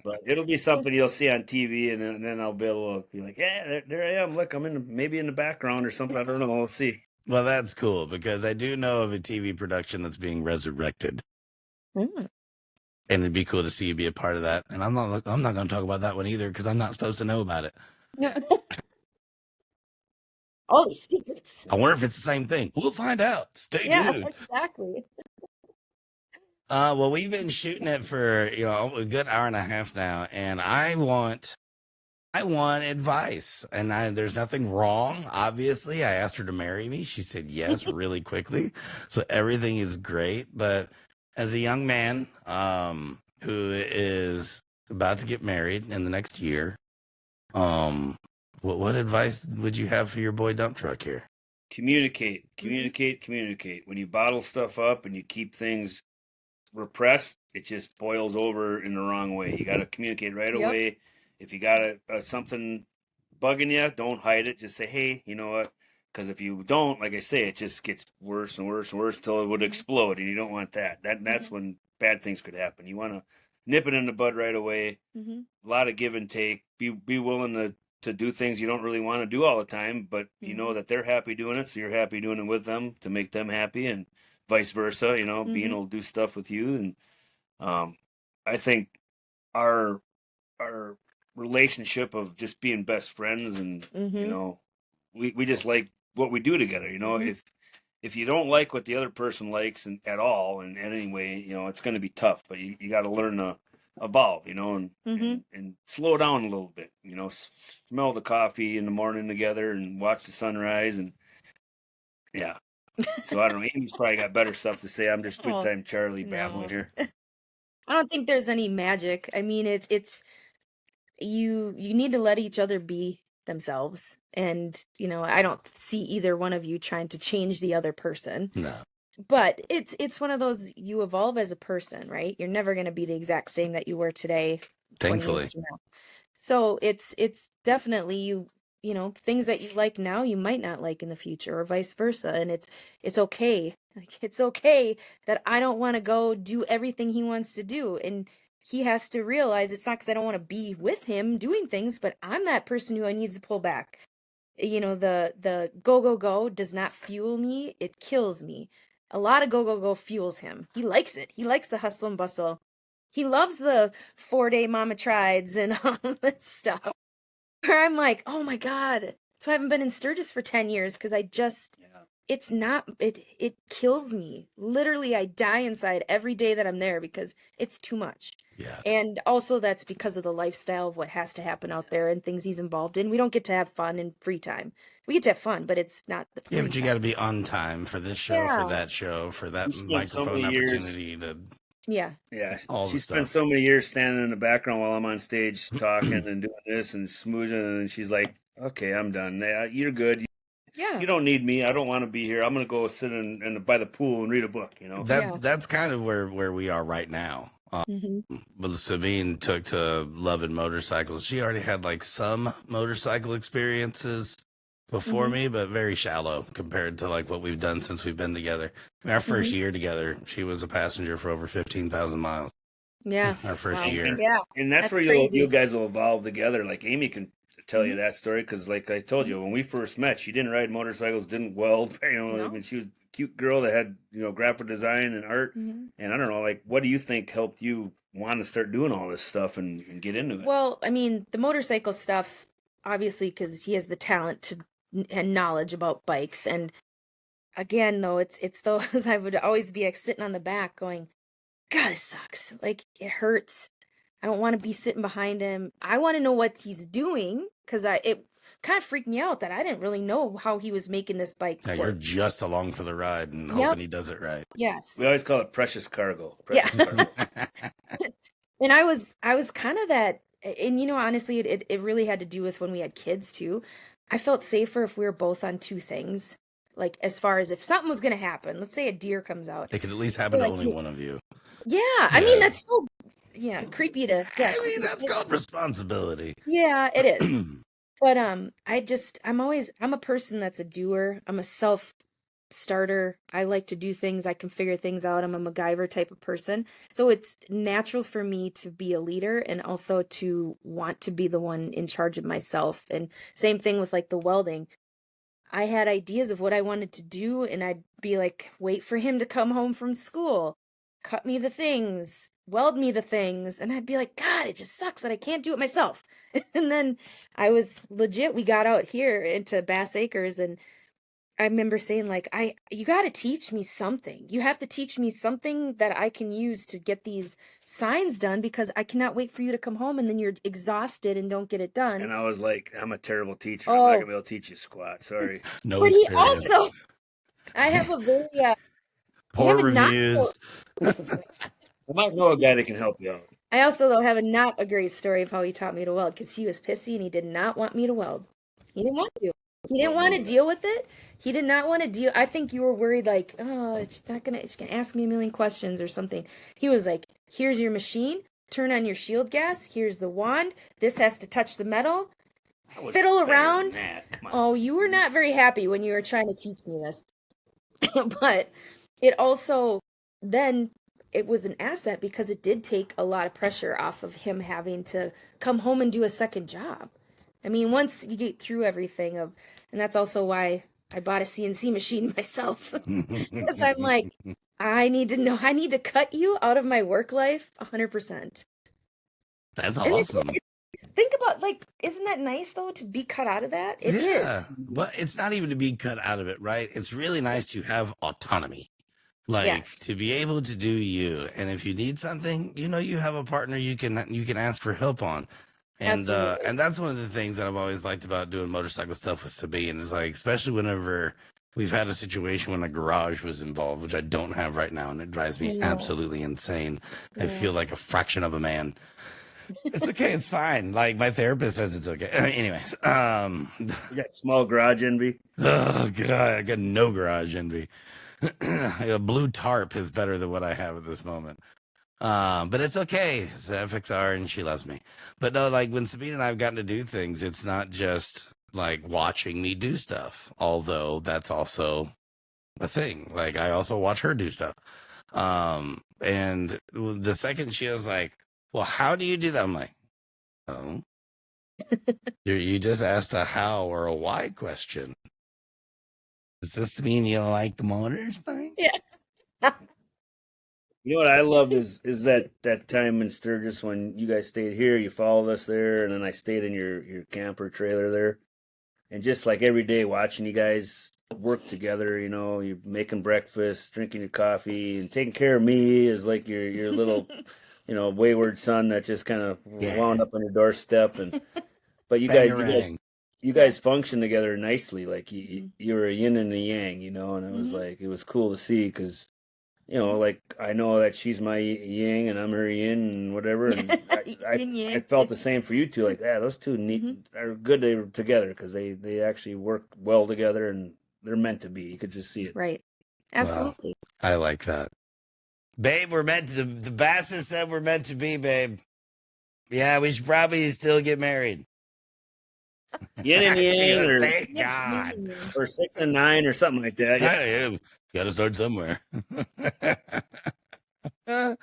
but it'll be something you'll see on TV, and then I'll be able to be like, yeah, there I am. Look, I'm maybe in the background or something. I don't know. We'll see. Well, that's cool because I do know of a TV production that's being resurrected, Mm. and it'd be cool to see you be a part of that. And I'm not going to talk about that one either because I'm not supposed to know about it. All these secrets. I wonder if it's the same thing. We'll find out. Stay Yeah, tuned. exactly. Well, we've been shooting it for a good hour and a half now, and I want advice, and there's nothing wrong. Obviously, I asked her to marry me. She said yes really quickly, so everything is great. But as a young man, who is about to get married in the next year, um, what advice would you have for your boy dump truck here? Communicate, Mhm. communicate, communicate. When you bottle stuff up and you keep things repressed, it just boils over in the wrong way. You got to communicate right Yep. away. If you got something bugging you, don't hide it. Just say, hey, you know what? Because if you don't, like I say, it just gets worse and worse and worse till it would Mhm. explode, and you don't want that. That's Mhm. when bad things could happen. You want to nip it in the bud right away. Mhm. A lot of give and take. Be willing to do things you don't really want to do all the time, but you know Mhm. that they're happy doing it, so you're happy doing it with them to make them happy, and vice versa. Being Mhm. able to do stuff with you, and I think our our relationship of just being best friends, and Mhm. we just like what we do together. Mhm. If you don't like what the other person likes at all, and in any way, it's going to be tough. But you got to learn to evolve, and, Mhm. and and slow down a little bit. Smell the coffee in the morning together and watch the sunrise, and yeah. So I don't know. Amy's probably got better stuff to say. I'm just good Oh, time Charlie babbling no. here. I don't think there's any magic. I mean, it's you need to let each other be themselves. And, I don't see either one of you trying to change the other person. No, But it's one of those you evolve as a person, right? You're never going to be the exact same that you were today, 20 thankfully. years from now. So it's definitely things that you like now you might not like in the future or vice versa, and it's okay. Like it's okay that I don't want to go do everything he wants to do, and he has to realize it's not because I don't want to be with him doing things, but I'm that person who needs to pull back. The go go go does not fuel me, it kills me. A lot of go go go fuels him. He likes it. He likes the hustle and bustle. He loves the 4-day mama trides and all this stuff. Where I'm like, oh my God. So I haven't been in Sturgis for 10 years because Yeah. it's not, it kills me. Literally, I die inside every day that I'm there because it's too much. Yeah. And also, that's because of the lifestyle of what has to happen out there and things he's involved in. We don't get to have fun and free time. We get to have fun, but it's not the Yeah, free but you got time. to be on time for this show, for Yeah. that show, for She that spent so microphone many years. opportunity, to Yeah. Yeah, all she the spent stuff. so many years standing in the background while I'm on stage talking and doing this and smoozing, and she's like, "Okay, I'm done. Yeah, you're good. You Yeah. don't need me. I don't want to be here. I'm gonna go sit by the pool and read a book." Yeah. That's kind of where we are right now. Hmm. But Sabine took to loving motorcycles. She already had like some motorcycle experiences before Hmm. me, but very shallow compared to like what we've done since we've been together. I mean, our first Hmm. year together, she was a passenger for over 15,000 miles. Yeah. Our first Wow. And, year. and Yeah. and that's That's where you crazy. guys will evolve together. Like Amy can tell you Hmm. that story because, like I told Hmm. you, when we first met, she didn't ride motorcycles, didn't weld. I No. mean, she was a cute girl that had graphic design and art. Hmm. And I don't know, like, what do you think helped you want to start doing all this stuff and get into it? Well, I mean, the motorcycle stuff, obviously, because he has the talent to and knowledge about bikes. And again, though, it's those I would always be like sitting on the back going, God, it sucks. Like it hurts. I don't want to be sitting behind him. I want to know what he's doing because it kind of freaked me out that I didn't really know how he was making this bike Yeah, you're work. just along for the ride and Yep. hoping he does it right. Yes. We always call it precious cargo. Yeah. Precious cargo. And I was kind of that, and honestly, it really had to do with when we had kids too. I felt safer if we were both on two things. Like as far as if something was gonna happen, let's say a deer comes out. It could at least happen to Like, only one of you. Yeah, I mean that's so creepy to I mean, that's called responsibility. Yeah, it is. But I'm a person that's a doer. I'm a self starter. I like to do things. I can figure things out. I'm a MacGyver type of person. So it's natural for me to be a leader and also to want to be the one in charge of myself. And same thing with like the welding. I had ideas of what I wanted to do, and I'd be like, wait for him to come home from school, cut me the things, weld me the things. And I'd be like, God, it just sucks that I can't do it myself. And then I was legit, we got out here into Bass Acres, and I remember saying like, you got to teach me something. You have to teach me something that I can use to get these signs done, because I cannot wait for you to come home and then you're exhausted and don't get it done. And I was like, I'm a terrible teacher. I'm not gonna be able to teach you squat. Sorry. No But experience. he also, I have a very Poor reviews. I might know a guy that can help you out. I also though have not a great story of how he taught me to weld, because he was pissy and he did not want me to weld. He didn't want to. He didn't want to deal with it. He did not want to deal. I think you were worried like, oh, it's gonna ask me a million questions or something. He was like, here's your machine. Turn on your shield gas. Here's the wand. This has to touch the metal. Fiddle around. Oh, you were not very happy when you were trying to teach me this. But it also then it was an asset because it did take a lot of pressure off of him having to come home and do a second job. I mean, once you get through everything and that's also why I bought a CNC machine myself. Because I'm like, I need to cut you out of my work life 100%. That's awesome. Think about, like, isn't that nice though to be cut out of that? It is. But it's not even to be cut out of it, right? It's really nice to have autonomy. Like to be able to do you. And if you need something, you have a partner you can ask for help on. And that's one of the things that I've always liked about doing motorcycle stuff with Sabine is like, especially whenever we've had a situation when a garage was involved, which I don't have right now, and it drives me absolutely insane. I feel like a fraction of a man. It's okay, it's fine. Like my therapist says it's okay. Anyways, you got small garage envy. Oh god, I got no garage envy. A blue tarp is better than what I have at this moment. But it's okay. It's FXR and she loves me. But no, like when Sabine and I have gotten to do things, it's not just like watching me do stuff, although that's also a thing. Like I also watch her do stuff. And the second she was like, well, how do you do that? I'm like, oh, you just asked a how or a why question. Does this mean you like the motors thing? Yeah. You know what I loved is that time in Sturgis when you guys stayed here, you followed us there, and then I stayed in your camper trailer there. And just like every day watching you guys work together, you're making breakfast, drinking your coffee, and taking care of me as like your little, wayward son that just kind of wound up on your doorstep. But you guys function together nicely. Like you were a yin and a yang, and it was like, it was cool to see because, like I know that she's my yang and I'm her yin and whatever. And I felt the same for you two. Like, those two are good together because they actually work well together and they're meant to be. You could just see it. Right. Absolutely. Wow. I like that. Babe, the Basses said we're meant to be, babe. Yeah, we should probably still get married. Yin and yang, or thank God, or 6 and 9 or something like that. Yeah. Got to start somewhere. Well,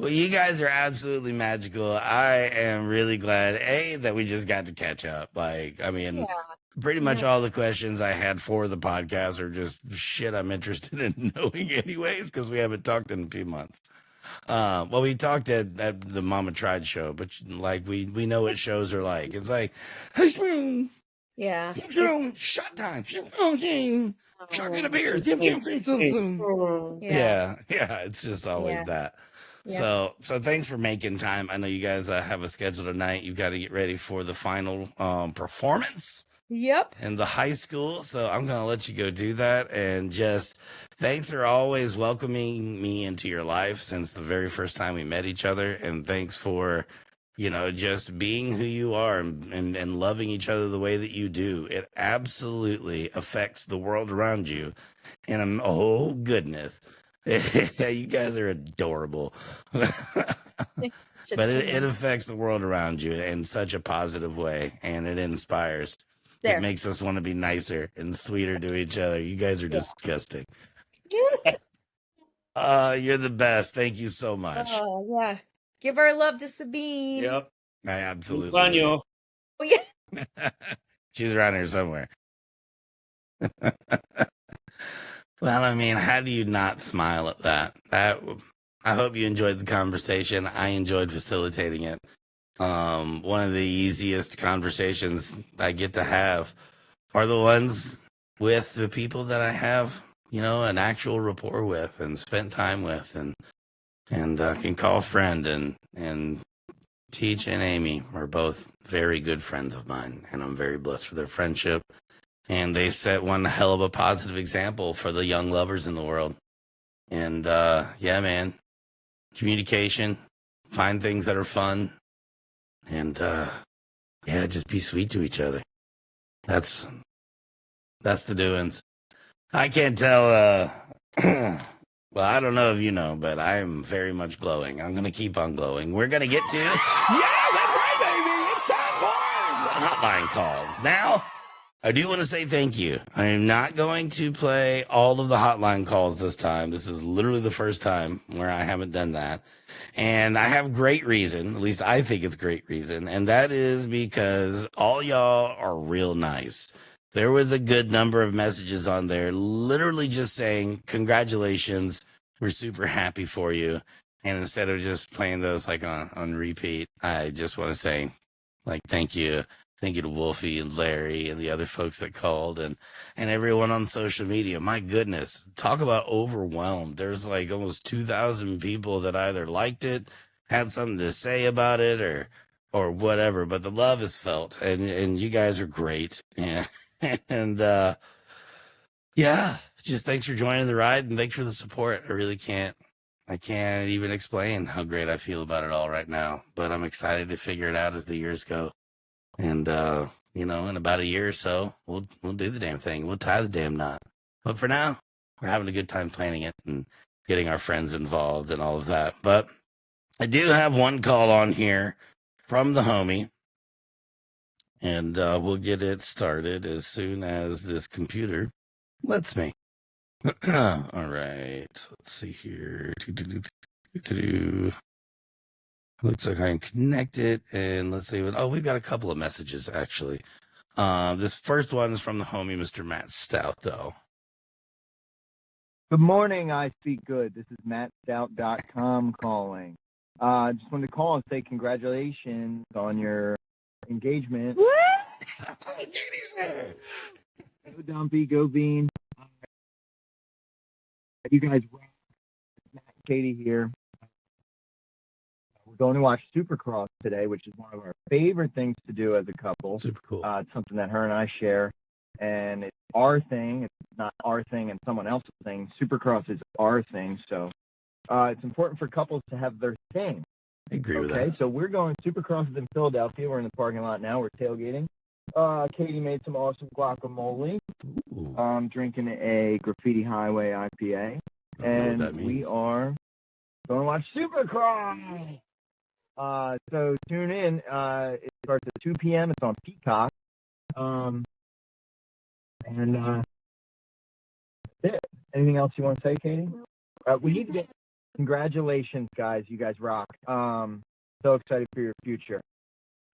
you guys are absolutely magical. I am really glad that we just got to catch up. Like, I mean, pretty much all the questions I had for the podcast are just shit I'm interested in knowing, anyways, because we haven't talked in a few months. Well, we talked at the Mama Tried show, but like we know what shows are like. It's like, yeah, shot time, shotgun of beers, yeah, it's just always that. So thanks for making time. I know you guys have a schedule tonight. You've got to get ready for the final performance Yep. in the high school. So I'm going to let you go do that. And just thanks for always welcoming me into your life since the very first time we met each other. And thanks for, just being who you are and loving each other the way that you do. It absolutely affects the world around you. And oh, goodness. You guys are adorable. But it affects the world around you in such a positive way, and it inspires. There. It makes us want to be nicer and sweeter to each other. You guys are disgusting. You're the best. Thank you so much. Oh, yeah. Give our love to Sabine. Yep. I absolutely Baño. Oh, yeah. She's around here somewhere. Well, I mean, how do you not smile at that? I hope you enjoyed the conversation. I enjoyed facilitating it. One of the easiest conversations I get to have are the ones with the people that I have, an actual rapport with and spent time with and can call a friend and Teach and Amy are both very good friends of mine, and I'm very blessed for their friendship. And they set one hell of a positive example for the young lovers in the world. And yeah, man, communication, find things that are fun, and yeah, just be sweet to each other. That's the doings. I can't tell. Well, I don't know if you know, but I am very much glowing. I'm gonna keep on glowing. We're gonna get to that's right, baby. It's time for the hotline calls now. I do want to say thank you. I am not going to play all of the hotline calls this time. This is literally the first time where I haven't done that. And I have great reason, at least I think it's great reason. And that is because all y'all are real nice. There was a good number of messages on there, literally just saying, congratulations. We're super happy for you. And instead of just playing those like on repeat, I just want to say like, thank you. Thank you to Wolfie and Larry and the other folks that called and everyone on social media. My goodness, talk about overwhelmed. There's like almost 2,000 people that either liked it, had something to say about it or whatever, but the love is felt and you guys are great. Yeah. And, yeah, just thanks for joining the ride and thanks for the support. I can't even explain how great I feel about it all right now, but I'm excited to figure it out as the years go. And, in about a year or so, we'll do the damn thing. We'll tie the damn knot. But for now, we're having a good time planning it and getting our friends involved and all of that. But I do have one call on here from the homie. And we'll get it started as soon as this computer lets me. All right. Let's see here. Looks like I'm connected. And let's see. We've got a couple of messages, actually. This first one is from the homie, Mr. Matt Stout, though. Good morning, I Speak Good. This is MattStout.com calling. Just wanted to call and say congratulations on your engagement. Go Dumpy, go Bean. You guys, Matt and Katie here. We're going to watch Supercross today, which is one of our favorite things to do as a couple. Super cool. It's something that her and I share, and it's our thing. It's not our thing and someone else's thing. Supercross is our thing, so it's important for couples to have their thing. I agree with that. Okay, so we're going Supercross is in Philadelphia. We're in the parking lot now. We're tailgating. Katie made some awesome guacamole. I'm drinking a Graffiti Highway IPA. And we are going to watch Supercross. So tune in. It starts at 2 p.m. It's on Peacock. And that's it. Anything else you want to say, Katie? We need to get... Congratulations, guys. You guys rock. So excited for your future.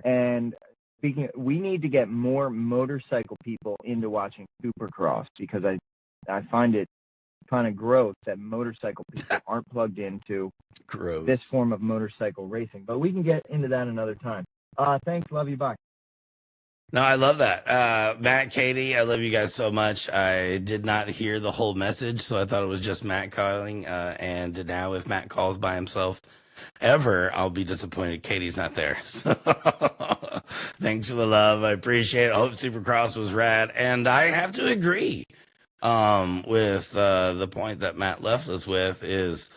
And we need to get more motorcycle people into watching Supercross because I find it kind of gross that motorcycle people aren't plugged into this form of motorcycle racing. But we can get into that another time. Thanks. Love you. Bye. No, I love that. Matt, Katie, I love you guys so much. I did not hear the whole message, so I thought it was just Matt calling. And now if Matt calls by himself, ever, I'll be disappointed Katie's not there. So thanks for the love. I appreciate it. I hope Supercross was rad. And I have to agree with the point that Matt left us with is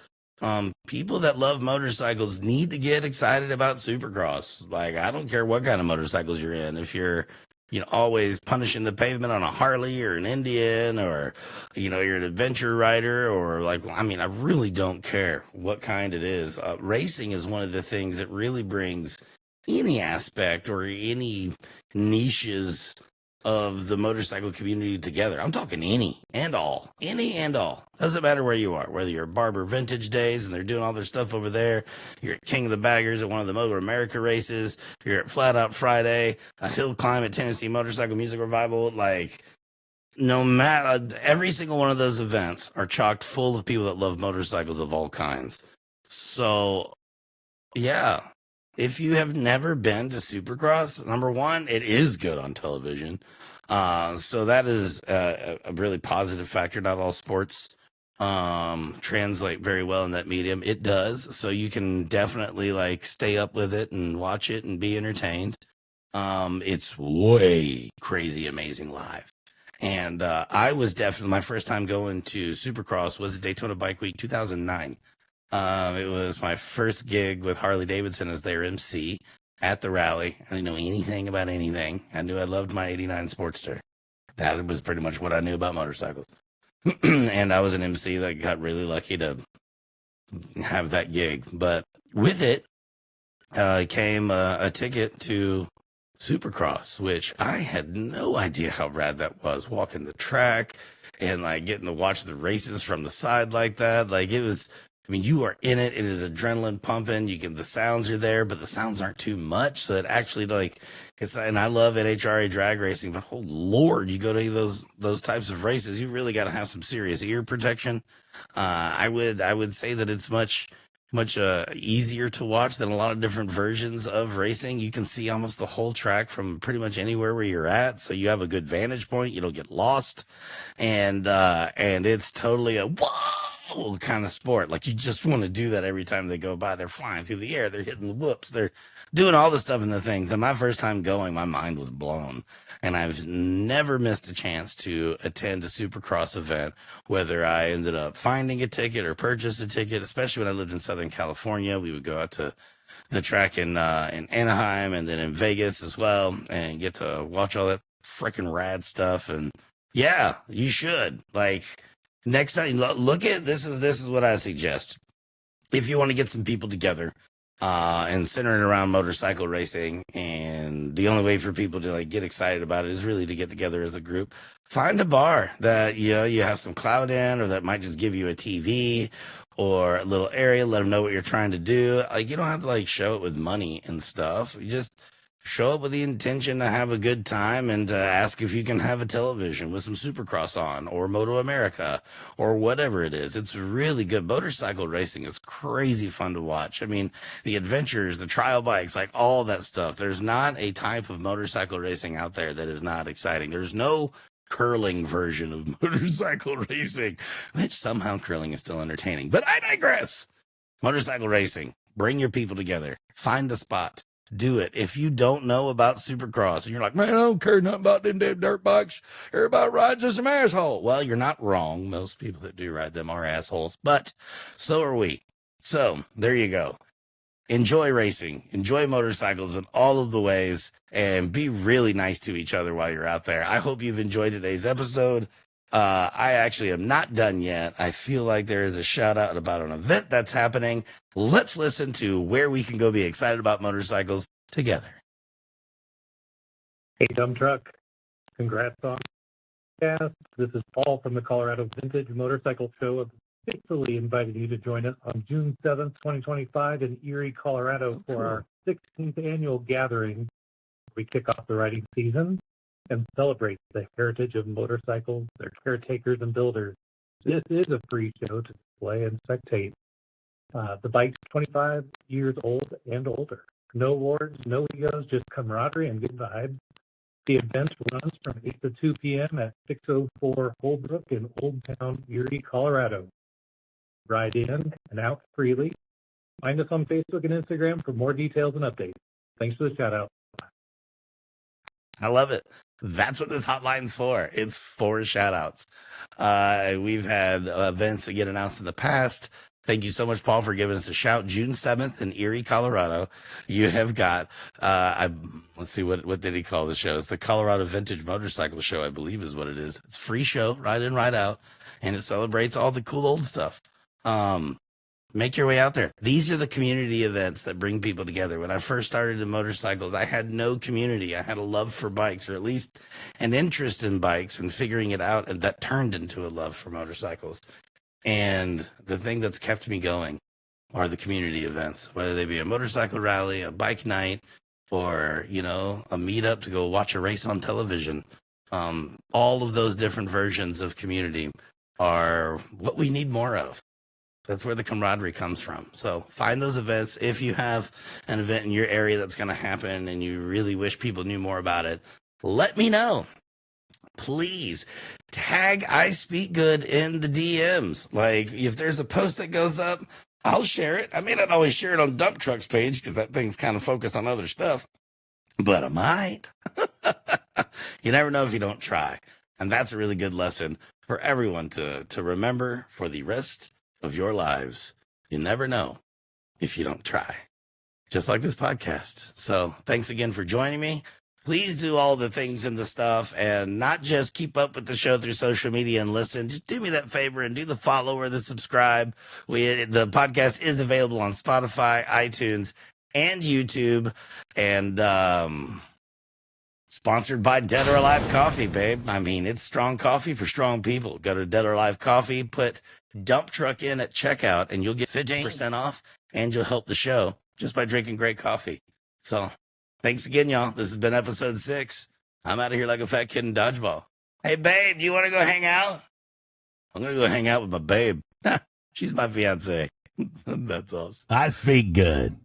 people that love motorcycles need to get excited about Supercross. Like, I don't care what kind of motorcycles you're in. If you're, always punishing the pavement on a Harley or an Indian, or, you're an adventure rider, or like, I mean, I really don't care what kind it is. Racing is one of the things that really brings any aspect or any niches of the motorcycle community together. I'm talking any and all. Doesn't matter where you are, whether you're at Barber Vintage Days and they're doing all their stuff over there, you're at King of the Baggers at one of the Motor America races, you're at Flat Out Friday, a hill climb at Tennessee Motorcycle Music Revival. Like, no matter, every single one of those events are chocked full of people that love motorcycles of all kinds. So, yeah. If you have never been to Supercross, number one, it is good on television. So that is a really positive factor. Not all sports translate very well in that medium. It does. So you can definitely like stay up with it and watch it and be entertained. It's way crazy, amazing live. And I was definitely, my first time going to Supercross was Daytona Bike Week 2009. It was my first gig with Harley Davidson as their MC at the rally. I didn't know anything about anything. I knew I loved my 89 Sportster. That was pretty much what I knew about motorcycles. And I was an MC that got really lucky to have that gig. But with it came a ticket to Supercross, which I had no idea how rad that was. Walking the track and like getting to watch the races from the side like that. Like, it was, I mean, you are in it. It is adrenaline pumping. The sounds are there, but the sounds aren't too much. So it actually and I love NHRA drag racing, but oh Lord, you go to those types of races, you really got to have some serious ear protection. I would say that it's much easier to watch than a lot of different versions of racing. You can see almost the whole track from pretty much anywhere where you're at. So you have a good vantage point. You don't get lost. And it's totally a whoa kind of sport. Like, you just want to do that every time they go by. They're flying through the air. They're hitting the whoops. They're doing all the stuff in the things. And my first time going, my mind was blown. And I've never missed a chance to attend a Supercross event, whether I ended up finding a ticket or purchased a ticket, especially when I lived in Southern California. We would go out to the track in Anaheim and then in Vegas as well and get to watch all that freaking rad stuff. And yeah, you should. Like, next time, look at this is what I suggest. If you want to get some people together and center it around motorcycle racing, and the only way for people to like get excited about it is really to get together as a group, find a bar that you have some clout in, or that might just give you a TV or a little area. Let them know what you're trying to do. Like, you don't have to like show it with money and stuff. You just show up with the intention to have a good time and to ask if you can have a television with some Supercross on, or Moto America, or whatever it is. It's really good. Motorcycle racing is crazy fun to watch. I mean, the adventures, the trial bikes, like all that stuff. There's not a type of motorcycle racing out there that is not exciting. There's no curling version of motorcycle racing, which somehow curling is still entertaining. But I digress. Motorcycle racing. Bring your people together. Find a spot. Do it. If you don't know about Supercross and you're like, man, I don't care nothing about them damn dirt bikes. Everybody rides as some asshole. Well, you're not wrong. Most people that do ride them are assholes, but so are we. So there you go. Enjoy racing. Enjoy motorcycles in all of the ways, and be really nice to each other while you're out there. I hope you've enjoyed today's episode. I actually am not done yet. I feel like there is a shout out about an event that's happening. Let's listen to where we can go be excited about motorcycles together. Hey, Dumb Truck. Congrats on podcast. This is Paul from the Colorado Vintage Motorcycle Show. Officially invited you to join us on June 7th, 2025 in Erie, Colorado for our 16th annual gathering. We kick off the riding season and celebrate the heritage of motorcycles, their caretakers and builders. This is a free show to display and spectate. The bike's 25 years old and older. No awards, no egos, just camaraderie and good vibes. The event runs from 8 to 2 p.m. at 604 Holbrook in Old Town, Erie, Colorado. Ride in and out freely. Find us on Facebook and Instagram for more details and updates. Thanks for the shout out. I love it. That's what this hotline's for. It's for shout outs. We've had events that get announced in the past. Thank you so much, Paul, for giving us a shout. June 7th in Erie, Colorado. You have got, let's see, what did he call the show? It's the Colorado Vintage Motorcycle Show, I believe is what it is. It's a free show, ride in, ride out, and it celebrates all the cool old stuff. Make your way out there. These are the community events that bring people together. When I first started in motorcycles, I had no community. I had a love for bikes, or at least an interest in bikes and figuring it out. And that turned into a love for motorcycles. And the thing that's kept me going are the community events, whether they be a motorcycle rally, a bike night, or, you know, a meetup to go watch a race on television. All of those different versions of community are what we need more of. That's where the camaraderie comes from. So find those events. If you have an event in your area that's going to happen and you really wish people knew more about it, let me know. Please tag I Speak Good in the DMs. Like, if there's a post that goes up, I'll share it. I may not always share it on Dump Truck's page because that thing's kind of focused on other stuff, but I might. You never know if you don't try. And that's a really good lesson for everyone to remember for the rest of your lives. You never know if you don't try, just like this podcast. So thanks again for joining me. Please do all the things and the stuff, and not just keep up with the show through social media and listen. Just do me that favor and do the follow or the subscribe. The podcast is available on Spotify, iTunes, and YouTube, and sponsored by Dead or Alive Coffee, babe. I mean, it's strong coffee for strong people. Go to Dead or Alive Coffee, put Dump Truck in at checkout, and you'll get 15% off, and you'll help the show just by drinking great coffee. So thanks again, y'all. This has been episode 6. I'm out of here like a fat kid in dodgeball. Hey, babe, do you want to go hang out? I'm going to go hang out with my babe. She's my fiance. That's awesome. I Speak Good.